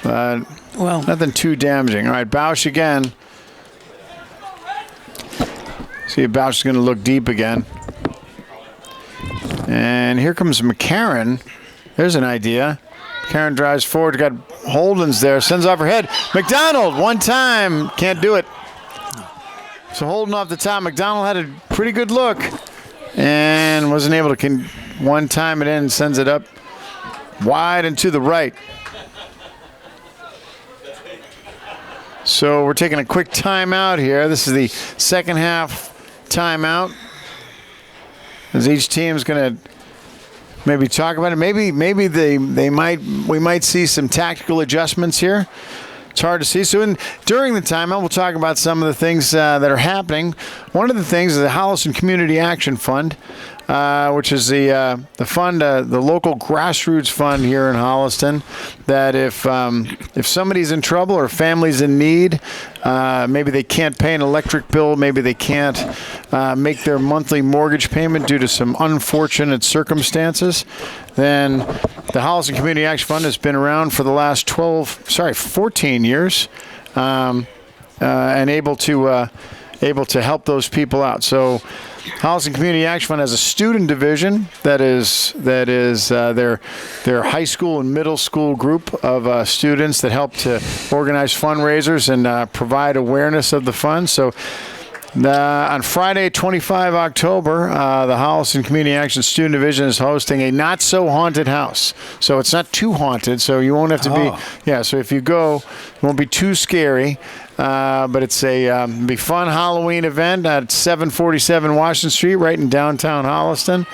Well, nothing too damaging. All right, Bausch again. See if Bausch is going to look deep again. And here comes McCarron. There's an idea. McCarron drives forward. Got Holden's there. Sends off her head. McDonald, one time. Can't do it. So Holden off the top. McDonald had a pretty good look. And wasn't able to one time it in. Sends it up wide and to the right. So we're taking a quick timeout here. This is the second half timeout. As each team's going to maybe talk about it. Maybe we might see some tactical adjustments here. It's hard to see. So during the timeout, we'll talk about some of the things that are happening. One of the things is the Holliston Community Action Fund, which is the fund, the local grassroots fund here in Holliston. That if somebody's in trouble or a family's in need, maybe they can't pay an electric bill, maybe they can't make their monthly mortgage payment due to some unfortunate circumstances, then the Holliston Community Action Fund has been around for the last 14 years, and able to help those people out. So Holliston Community Action Fund has a student division that is their high school and middle school group of students that help to organize fundraisers and provide awareness of the fund. So on Friday, 25 October, the Holliston Community Action Student Division is hosting a not-so-haunted house. So it's not too haunted, so you won't have to be... Yeah, so if you go, it won't be too scary. But it's a be fun Halloween event at 747 Washington Street, right in downtown Holliston.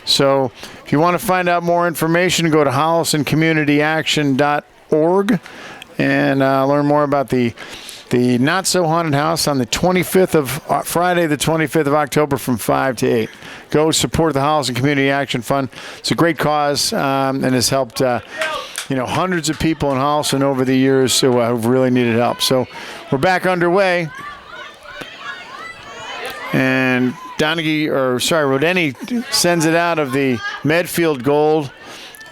So if you want to find out more information, go to hollistoncommunityaction.org and learn more about the Not So Haunted House on the 25th of Friday, the 25th of October from 5 to 8. Go support the Holliston Community Action Fund. It's a great cause and has helped hundreds of people in Holliston over the years who have really needed help. So we're back underway. And Rodeni sends it out of the Medfield gold.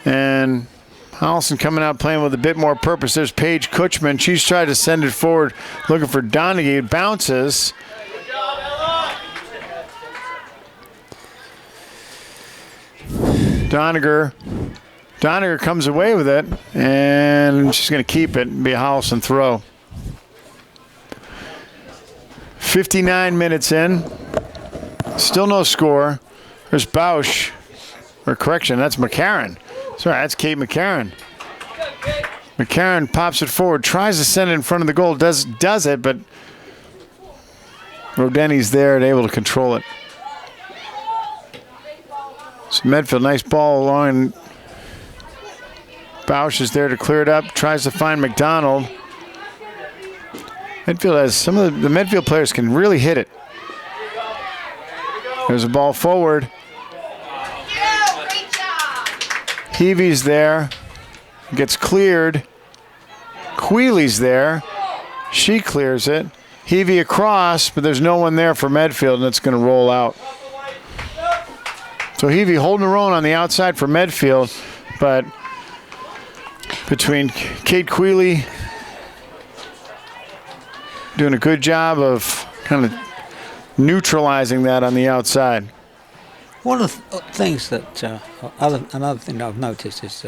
And Holliston coming out playing with a bit more purpose. There's Paige Kutchman. She's tried to send it forward looking for Donaghy. It bounces. Doniger comes away with it, and she's going to keep it and be a Holliston throw. 59 minutes in. Still no score. There's Bausch. Or correction, that's McCarron. Sorry, that's Kate McCarron. McCarron pops it forward, tries to send it in front of the goal, does it, but Rodeni's there and able to control it. So Medfield, nice ball along, and Bausch is there to clear it up, tries to find McDonald. Medfield has some of the Medfield players can really hit it. There's a ball forward. Heavey's there, gets cleared. Queely's there, She clears it. Heavey across, but there's no one there for Medfield, and it's going to roll out. So Heavey holding her own on the outside for Medfield, but between Kate Quealy doing a good job of kind of neutralizing that on the outside. One of the things that another thing that I've noticed is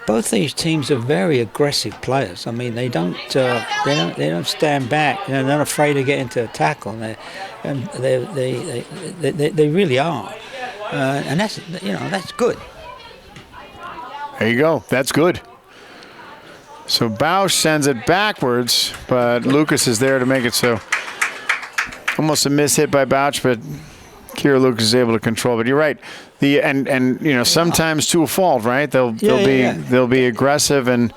both these teams are very aggressive players. I mean, they don't stand back. They're not afraid to get into a tackle. They really are, and that's good. There you go. That's good. So Bausch sends it backwards, but Lucas is there to make it so. Almost a miss hit by Bausch, but Kira Lucas is able to control. But you're right. Sometimes to a fault, right? They'll be aggressive and.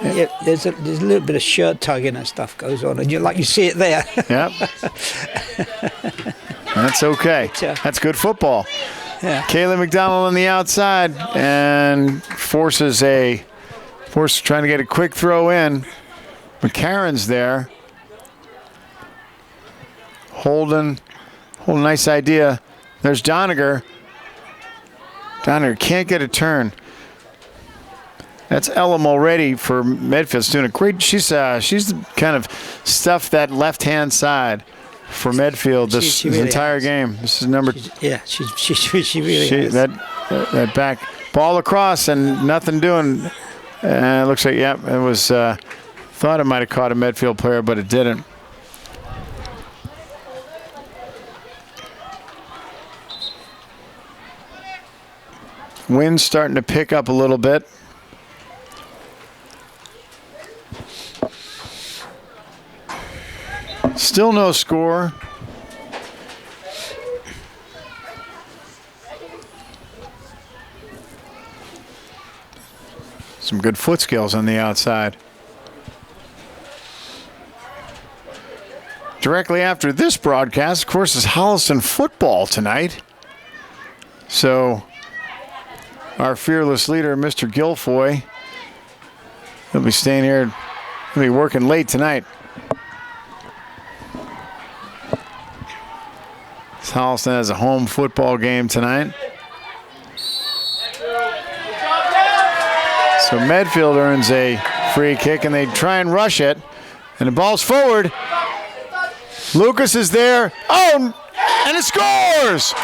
Yeah, there's a little bit of shirt tugging and stuff goes on, and you see it there. Yep. That's okay. That's good football. Yeah. Kaylee McDonald on the outside and forces trying to get a quick throw in. McCarron's there. Holden, nice idea. There's Doniger. Doniger can't get a turn. That's Elam already for Medfield. She's doing a great. She's kind of stuffed that left-hand side for Medfield this really entire has. game. This is number. She really has. That back ball across and nothing doing. It looks like it was. Thought it might have caught a Medfield player, but it didn't. Wind's starting to pick up a little bit. Still no score. Some good foot skills on the outside. Directly after this broadcast, of course, is Holliston football tonight. So our fearless leader, Mr. Guilfoy, he'll be staying here. He'll be working late tonight. Holliston has a home football game tonight. So Medfield earns a free kick, and they try and rush it. And the ball's forward. Lucas is there. Oh, and it scores!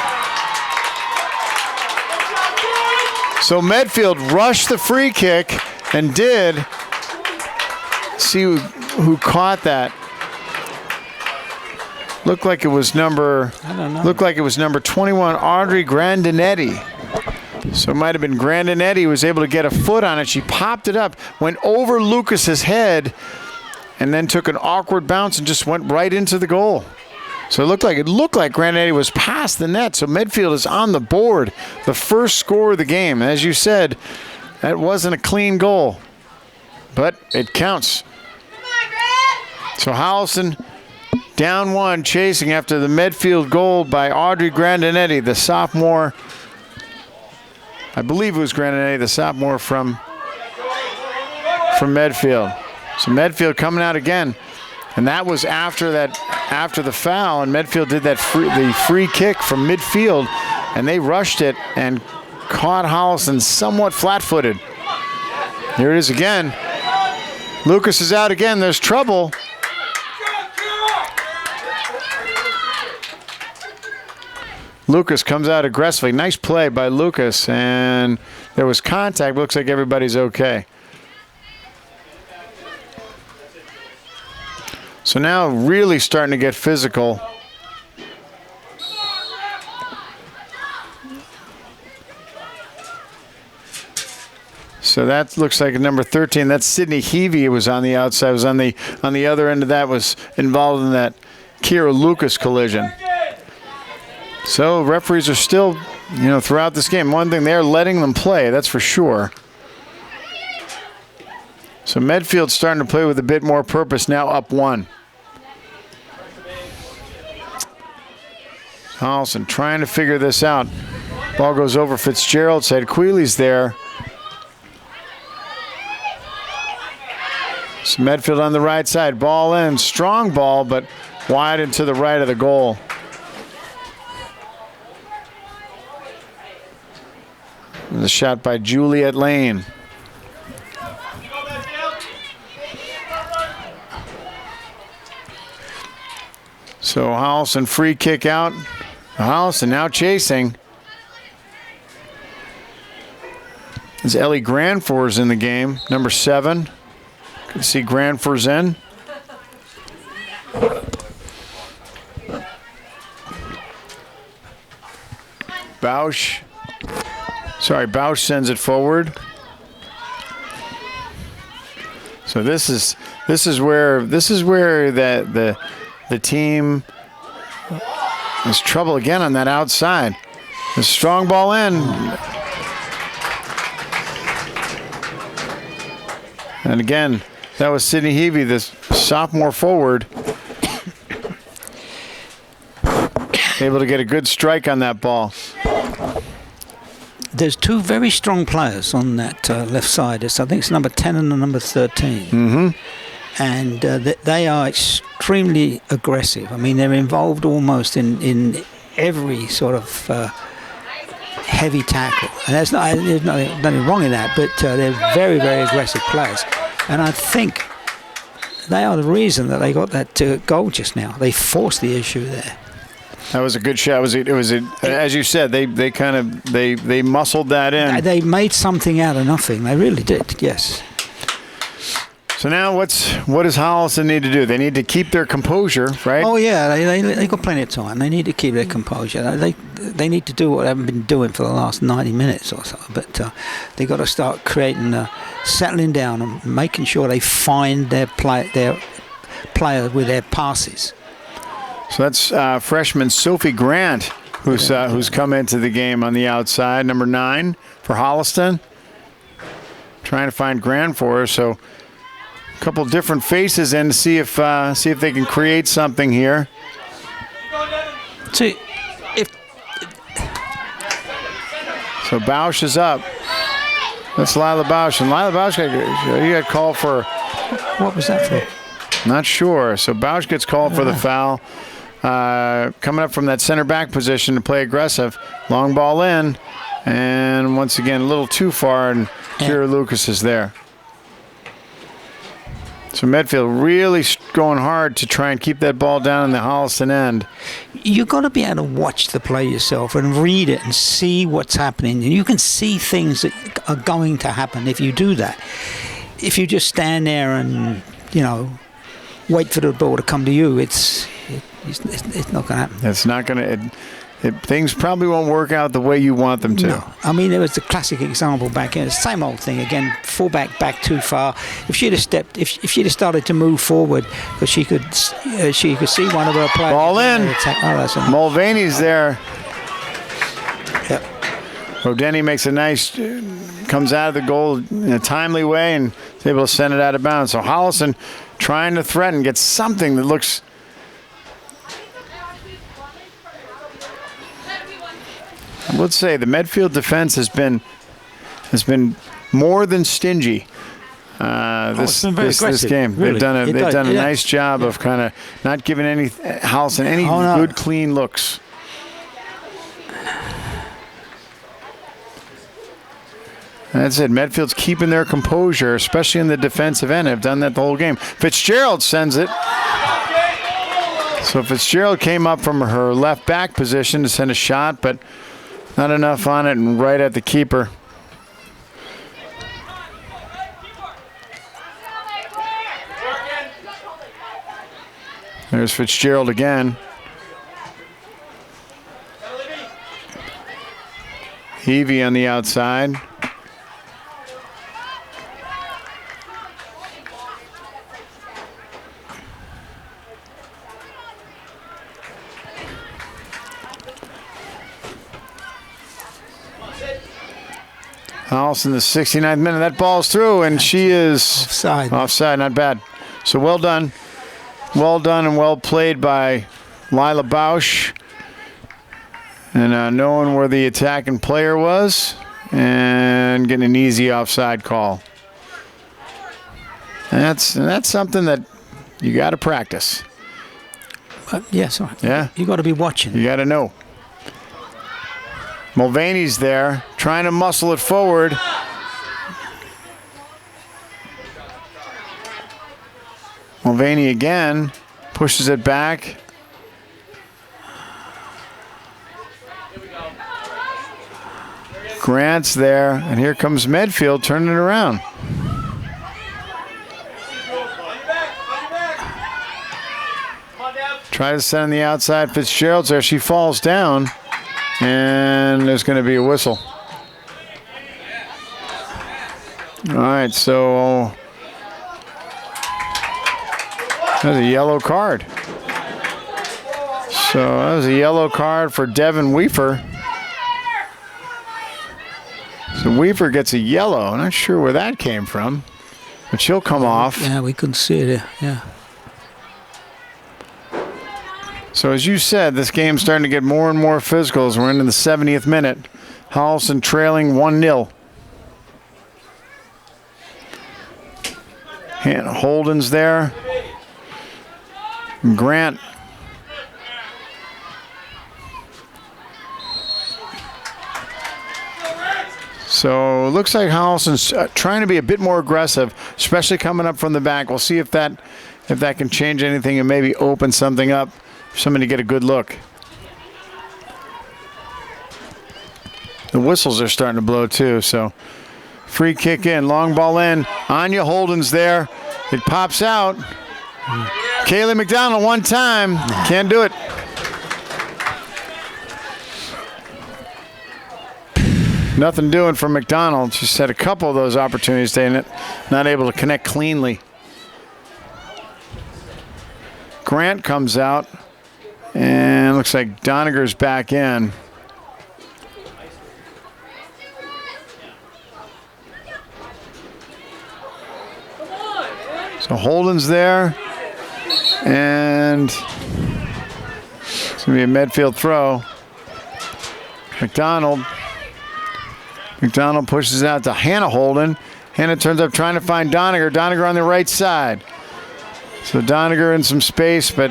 So Medfield rushed the free kick and did. See who caught that. Looked like it was number 21, Audrey Grandinetti. So it might have been Grandinetti who was able to get a foot on it. She popped it up, went over Lucas's head, and then took an awkward bounce and just went right into the goal. So it looked like Grandinetti was past the net. So Medfield is on the board, the first score of the game. As you said, that wasn't a clean goal, but it counts. So Holliston down one, chasing after the Medfield goal by Audrey Grandinetti, the sophomore. I believe it was Grandinetti, the sophomore from Medfield. So Medfield coming out again, and that was after the foul, and Medfield did the free kick from midfield, and they rushed it and caught Holliston somewhat flat-footed. Here it is again. Lucas is out again. There's trouble. Lucas comes out aggressively. Nice play by Lucas, and there was contact. Looks like everybody's okay. So now really starting to get physical. So that looks like number 13. That's Sydney Heavey. It was on the outside. It was on the other end of that, was involved in that Kira Lucas collision. So referees are still, throughout this game. One thing, they're letting them play, that's for sure. So Medfield's starting to play with a bit more purpose, now up one. Holliston trying to figure this out. Ball goes over Fitzgerald's head. Quealy's there. So Medfield on the right side. Ball in. Strong ball, but wide and to the right of the goal. The shot by Juliet Lane. So Holliston free kick out. Holliston now chasing. As Ellie Granfor's in the game, number 7. Can see Granfor's in. Bausch. Sorry, Bausch sends it forward. So this is where the team has trouble again on that outside. A strong ball in. And again, that was Sydney Heavey, this sophomore forward. Able to get a good strike on that ball. There's 2 very strong players on that left side. I think it's number 10 and number 13. Mm-hmm. And they are extremely aggressive. I mean, they're involved almost in every sort of heavy tackle. And there's nothing wrong in that, but they're very, very aggressive players. And I think they are the reason that they got that goal just now. They forced the issue there. That was a good shot. It was as you said, they muscled that in. They made something out of nothing. They really did, yes. So now what does Holliston need to do? They need to keep their composure, right? Oh yeah, they got plenty of time. They need to keep their composure. They need to do what they haven't been doing for the last 90 minutes or so. But they got to start creating, settling down and making sure they find their player with their passes. So that's freshman Sophie Grant, who's come into the game on the outside, number 9 for Holliston. Trying to find Grant for her. So a couple different faces in to see if they can create something here. So Bausch is up. That's Lila Bausch, and Lila Bausch got called for. What was that for? Not sure. So Bausch gets called for the foul. Coming up from that center back position to play aggressive. Long ball in, and once again a little too far, and Kira Lucas is there. So Medfield really going hard to try and keep that ball down in the Holliston end. You've got to be able to watch the play yourself and read it and see what's happening. And you can see things that are going to happen if you do that. If you just stand there and, wait for the ball to come to you, it's not going to happen. It's not going to. Things probably won't work out the way you want them to. No. I mean, there was the classic example back in the same old thing again. Fullback back too far. If she'd have stepped, if she'd have started to move forward, because she could see one of her players. Ball in. Mulvaney's there. Yep. Rodeni makes a nice, comes out of the goal in a timely way and is able to send it out of bounds. So Holliston trying to threaten, get something that looks. Let's say the Medfield defense has been more than stingy this game. Really. They've done a nice job of kind of not giving Holliston any good clean looks. That's it. Medfield's keeping their composure, especially in the defensive end. They've done that the whole game. Fitzgerald sends it. So Fitzgerald came up from her left back position to send a shot, but not enough on it, and right at the keeper. There's Fitzgerald again. Heavey on the outside. Holliston, the 69th minute. That ball's through, and she is offside. Not bad. So well done. Well done and well played by Lila Bausch. And knowing where the attacking player was and getting an easy offside call. And that's something that you got to practice. Yes, Yeah. You got to be watching. You got to know. Mulvaney's there, trying to muscle it forward. Mulvaney again pushes it back. Grant's there, and here comes Medfield turning it around. Try to send on the outside. Fitzgerald's there. She falls down, and there's going to be a whistle. All right, so that's a yellow card. So that was a yellow card for Devin Weaver. So Weaver gets a yellow. I'm not sure where that came from, but she'll come off. Yeah, we couldn't see it. Yeah. So as you said, this game's starting to get more and more physical as we're into the 70th minute. Holliston trailing 1-0. Holden's there. Grant. So it looks like Holliston's trying to be a bit more aggressive, especially coming up from the back. We'll see if that can change anything and maybe open something up for somebody to get a good look. The whistles are starting to blow too, so free kick in, long ball in. Anya Holden's there. It pops out. Kaylee McDonald one time. Can't do it. Nothing doing for McDonald. She's had a couple of those opportunities today, not able to connect cleanly. Grant comes out, and looks like Doniger's back in. So Holden's there, and it's going to be a Medfield throw. McDonald pushes out to Hannah Holden. Hannah turns up trying to find Doniger. Doniger on the right side. So Doniger in some space, but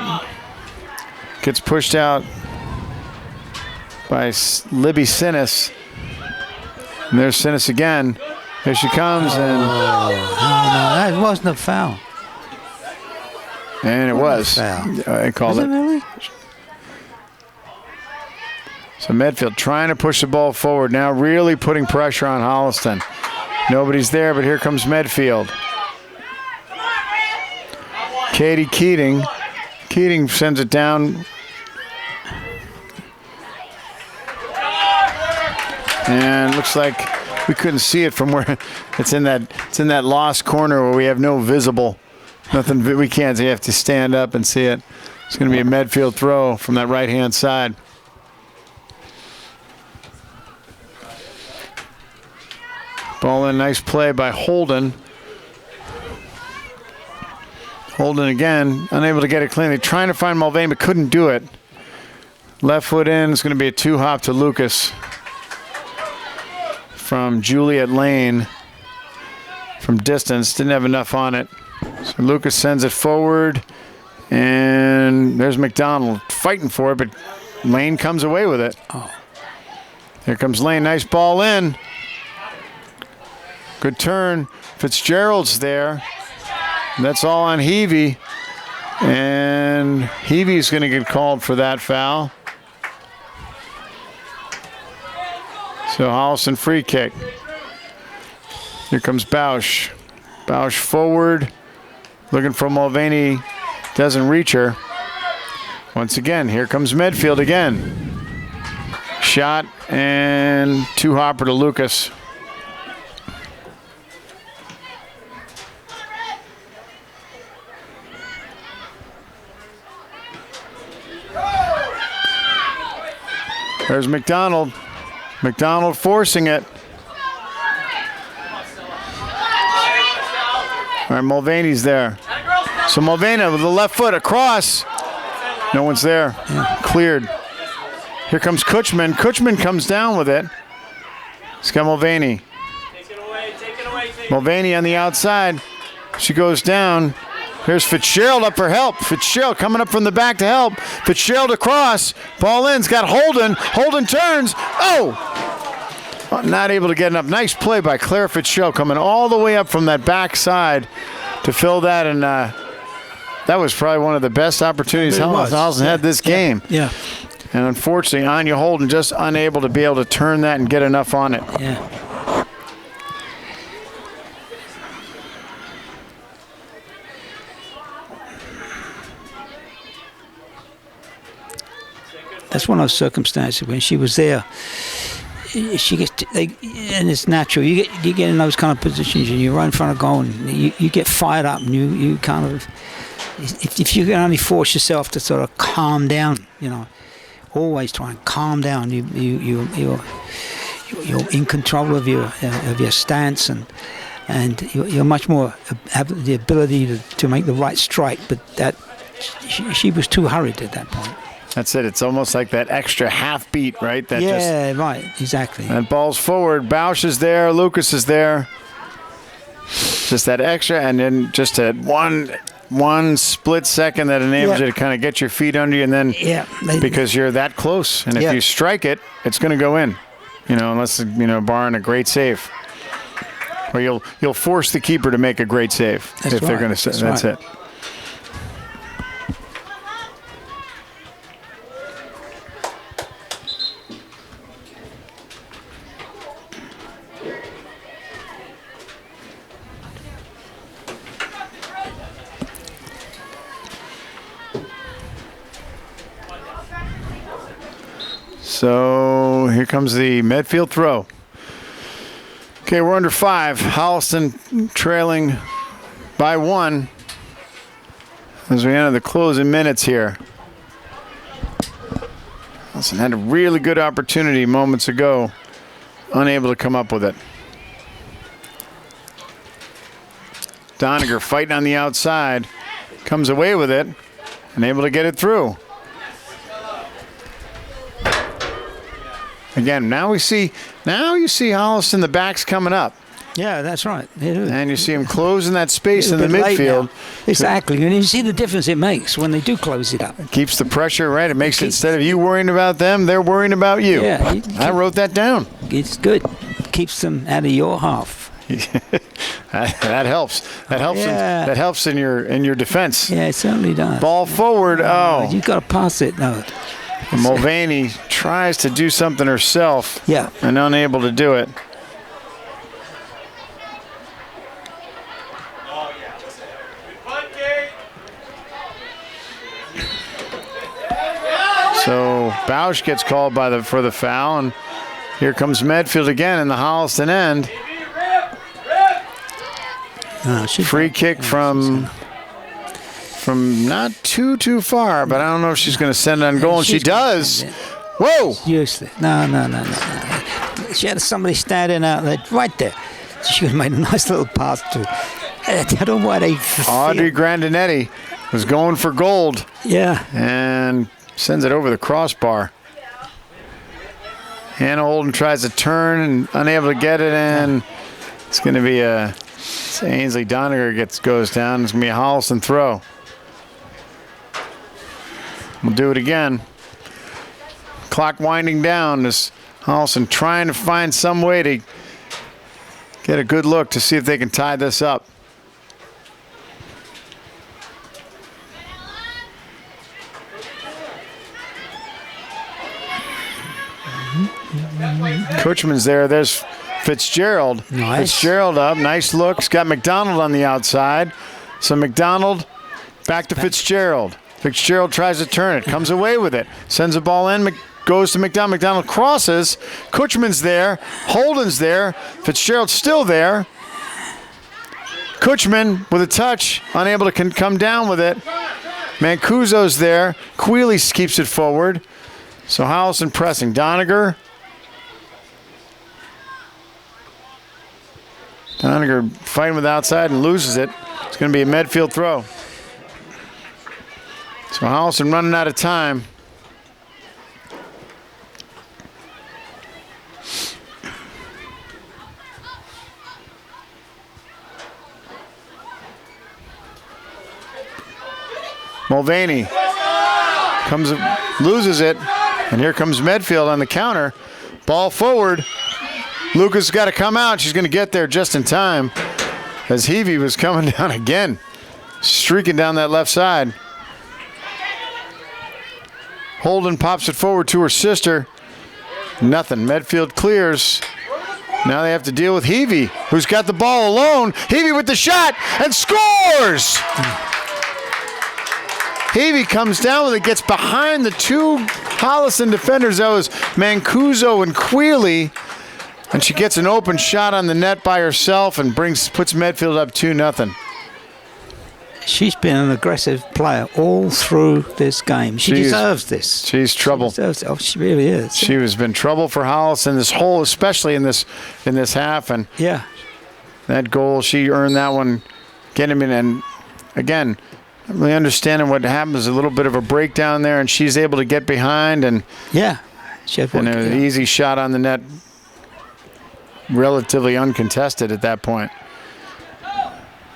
gets pushed out by Libby Sinnis. And there's Sinnis again. Here she comes, and No, that wasn't a foul. And it was. Foul. I called it. Really? So Medfield trying to push the ball forward now, really putting pressure on Holliston. Nobody's there, but here comes Medfield. Katie Keating. Keating sends it down. And looks like we couldn't see it from where it's in that lost corner where we have no visible. Nothing we can't see. You have to stand up and see it. It's going to be a Medfield throw from that right-hand side. Ball in, nice play by Holden. Holden again, unable to get it clean. They're trying to find Mulvaney, but couldn't do it. Left foot in, it's going to be a two-hop to Lucas from Juliet Lane from distance. Didn't have enough on it. So Lucas sends it forward, and there's McDonald fighting for it, but Lane comes away with it. Oh. Here comes Lane, nice ball in. Good turn. Fitzgerald's there. That's all on Heavey. And Heavey's going to get called for that foul. So Holliston free kick. Here comes Bausch. Bausch forward. Looking for Mulvaney. Doesn't reach her. Once again, here comes Medfield again. Shot and two-hopper to Lucas. There's McDonald. McDonald forcing it. All right, Mulvaney's there. So Mulvaney with the left foot across. No one's there. Yeah. Cleared. Here comes Kutchman. Kutchman comes down with it. It's got Mulvaney. Mulvaney on the outside. She goes down. Here's Fitzgerald up for help. Fitzgerald coming up from the back to help. Fitzgerald across. Ball in's got Holden. Holden turns. Oh! Not able to get enough. Nice play by Claire Fitzgerald coming all the way up from that backside to fill that. And that was probably one of the best opportunities Holliston had this game. Yeah. And unfortunately, Anya Holden just unable to be able to turn that and get enough on it. Yeah. That's one of those circumstances when she was there. She gets, and it's natural. You get in those kind of positions, and you're right in front of goal, and you get fired up, and you kind of, if you can only force yourself to sort of calm down, always try and calm down. You're in control of your stance, and you're much more have the ability to make the right strike. But that she was too hurried at that point. That's it. It's almost like that extra half beat, right? Right. Exactly. And ball's forward. Bausch is there. Lucas is there. Just that extra, and then just at one split second that enables you to kind of get your feet under you, and then because you're that close, and if you strike it, it's going to go in. Unless barring a great save, or you'll force the keeper to make a great save if they're going to. That's it. So here comes the Medfield throw. Okay, we're under 5. Holliston trailing by 1 as we enter the closing minutes here. Holliston had a really good opportunity moments ago, unable to come up with it. Doniger fighting on the outside, comes away with it, and able to get it through. Again, now you see Holliston, the backs coming up. Yeah, that's right. And you see them closing that space in the midfield. Exactly. And you see the difference it makes when they do close it up. It keeps the pressure, right? It makes it, instead of you worrying about them, they're worrying about you. Yeah. I wrote that down. It's good. Keeps them out of your half. That helps. That helps in your defense. Yeah, it certainly does. Ball forward. Oh. You've got to pass it. No. Mulvaney tries to do something herself. Yeah. And unable to do it. So Bausch gets called for the foul, and here comes Medfield again in the Holliston end. Free kick from not too far, but I don't know if she's going to send it on goal, and she does. Whoa! Useless. No. She had somebody standing out there, right there. She could have made a nice little pass to. I don't know why they. Audrey Grandinetti was going for gold. Yeah. And sends it over the crossbar. Hannah Holden tries to turn and unable to get it in. It's going to be Ainsley Doniger goes down. It's going to be a Holliston throw. We'll do it again. Clock winding down. This Holliston trying to find some way to get a good look to see if they can tie this up. Kutchman's there. There's Fitzgerald. Nice. Fitzgerald up. Nice look. He's got McDonald on the outside. So McDonald back to Fitzgerald. Fitzgerald tries to turn it. Comes away with it. Sends the ball in. Goes to McDonald. McDonald crosses. Kutchman's there. Holden's there. Fitzgerald's still there. Kutchman with a touch. Unable to come down with it. Mancuso's there. Quealy keeps it forward. So Holliston pressing. Doniger fighting with the outside and loses it. It's going to be a Medfield throw. So Holliston running out of time. Mulvaney loses it, and here comes Medfield on the counter. Ball forward. Lucas got to come out. She's going to get there just in time as Heavey was coming down again, streaking down that left side. Holden pops it forward to her sister. Nothing. Medfield clears. Now they have to deal with Heavey, who's got the ball alone. Heavey with the shot and scores! Heavey comes down with it, gets behind the two Holliston defenders. That was Mancuso and Quealy. And she gets an open shot on the net by herself and puts Medfield up 2-0. She's been an aggressive player all through this game. She deserves this. She's trouble. She really is. She has been trouble for Holliston especially in this half. And yeah, that goal, she earned that one. Get him in, and again, not really understanding what happens. A little bit of a breakdown there, and she's able to get behind and an easy shot on the net, relatively uncontested at that point.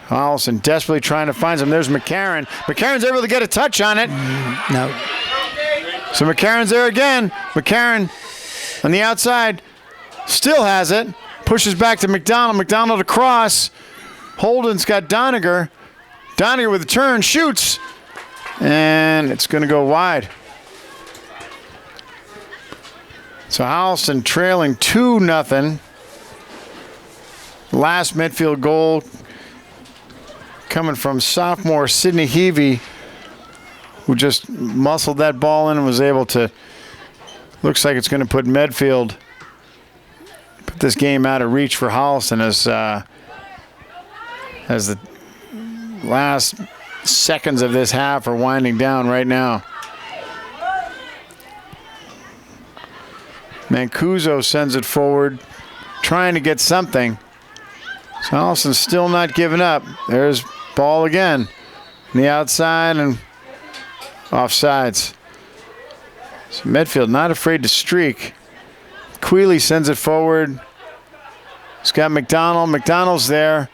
Holliston desperately trying to find some. There's McCarron. McCarron's able to get a touch on it. No. So McCarron's there again. McCarron on the outside still has it. Pushes back to McDonald. McDonald across. Holden's got Doniger. Doniger with a turn, shoots. And it's going to go wide. So Holliston trailing 2-0. Last Medfield goal coming from sophomore Sydney Heavey, who just muscled that ball in and was able to, looks like it's going to put Medfield, put this game out of reach for Holliston as the last seconds of this half are winding down right now. Mancuso sends it forward, trying to get something. So Holliston's still not giving up. There's ball again on the outside and offsides. So Medfield not afraid to streak. Quealy sends it forward. He's got McDonald. McDonald's there.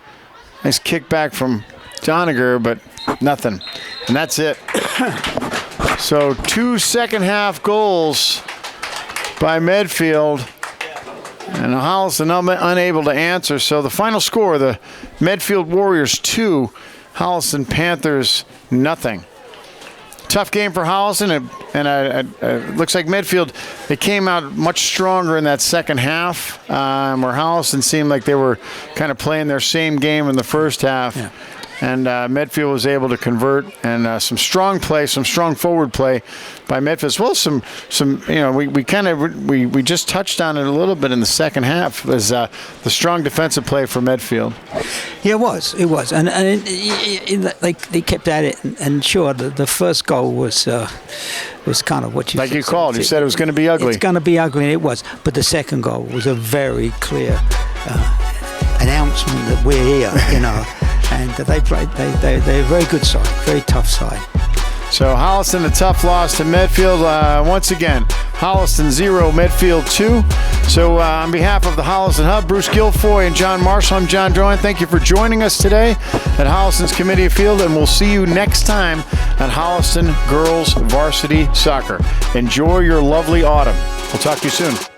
Nice kickback from Doniger, but nothing. And that's it. So 2 second-half goals by Medfield. And Holliston unable to answer. So the final score, the Medfield Warriors 2, Holliston Panthers 0. Tough game for Holliston, and it looks like Medfield, they came out much stronger in that second half, where Holliston seemed like they were kind of playing their same game in the first half. Yeah. And Medfield was able to convert, and some strong play, some strong forward play by Medfield. As well as some we just touched on it a little bit in the second half, was the strong defensive play for Medfield. Yeah, it was, and they kept at it, and sure, the first goal was kind of what you called. You said it was going to be ugly. It's going to be ugly, and it was. But the second goal was a very clear announcement that we're here, and they're a very good side, very tough side. So Holliston, a tough loss to Medfield. Once again, Holliston 0, Medfield 2. So on behalf of the Holliston Hub, Bruce Guilfoy and John Marshall, I'm John Drowan. Thank you for joining us today at Holliston's Kamitian Field, and we'll see you next time at Holliston Girls Varsity Soccer. Enjoy your lovely autumn. We'll talk to you soon.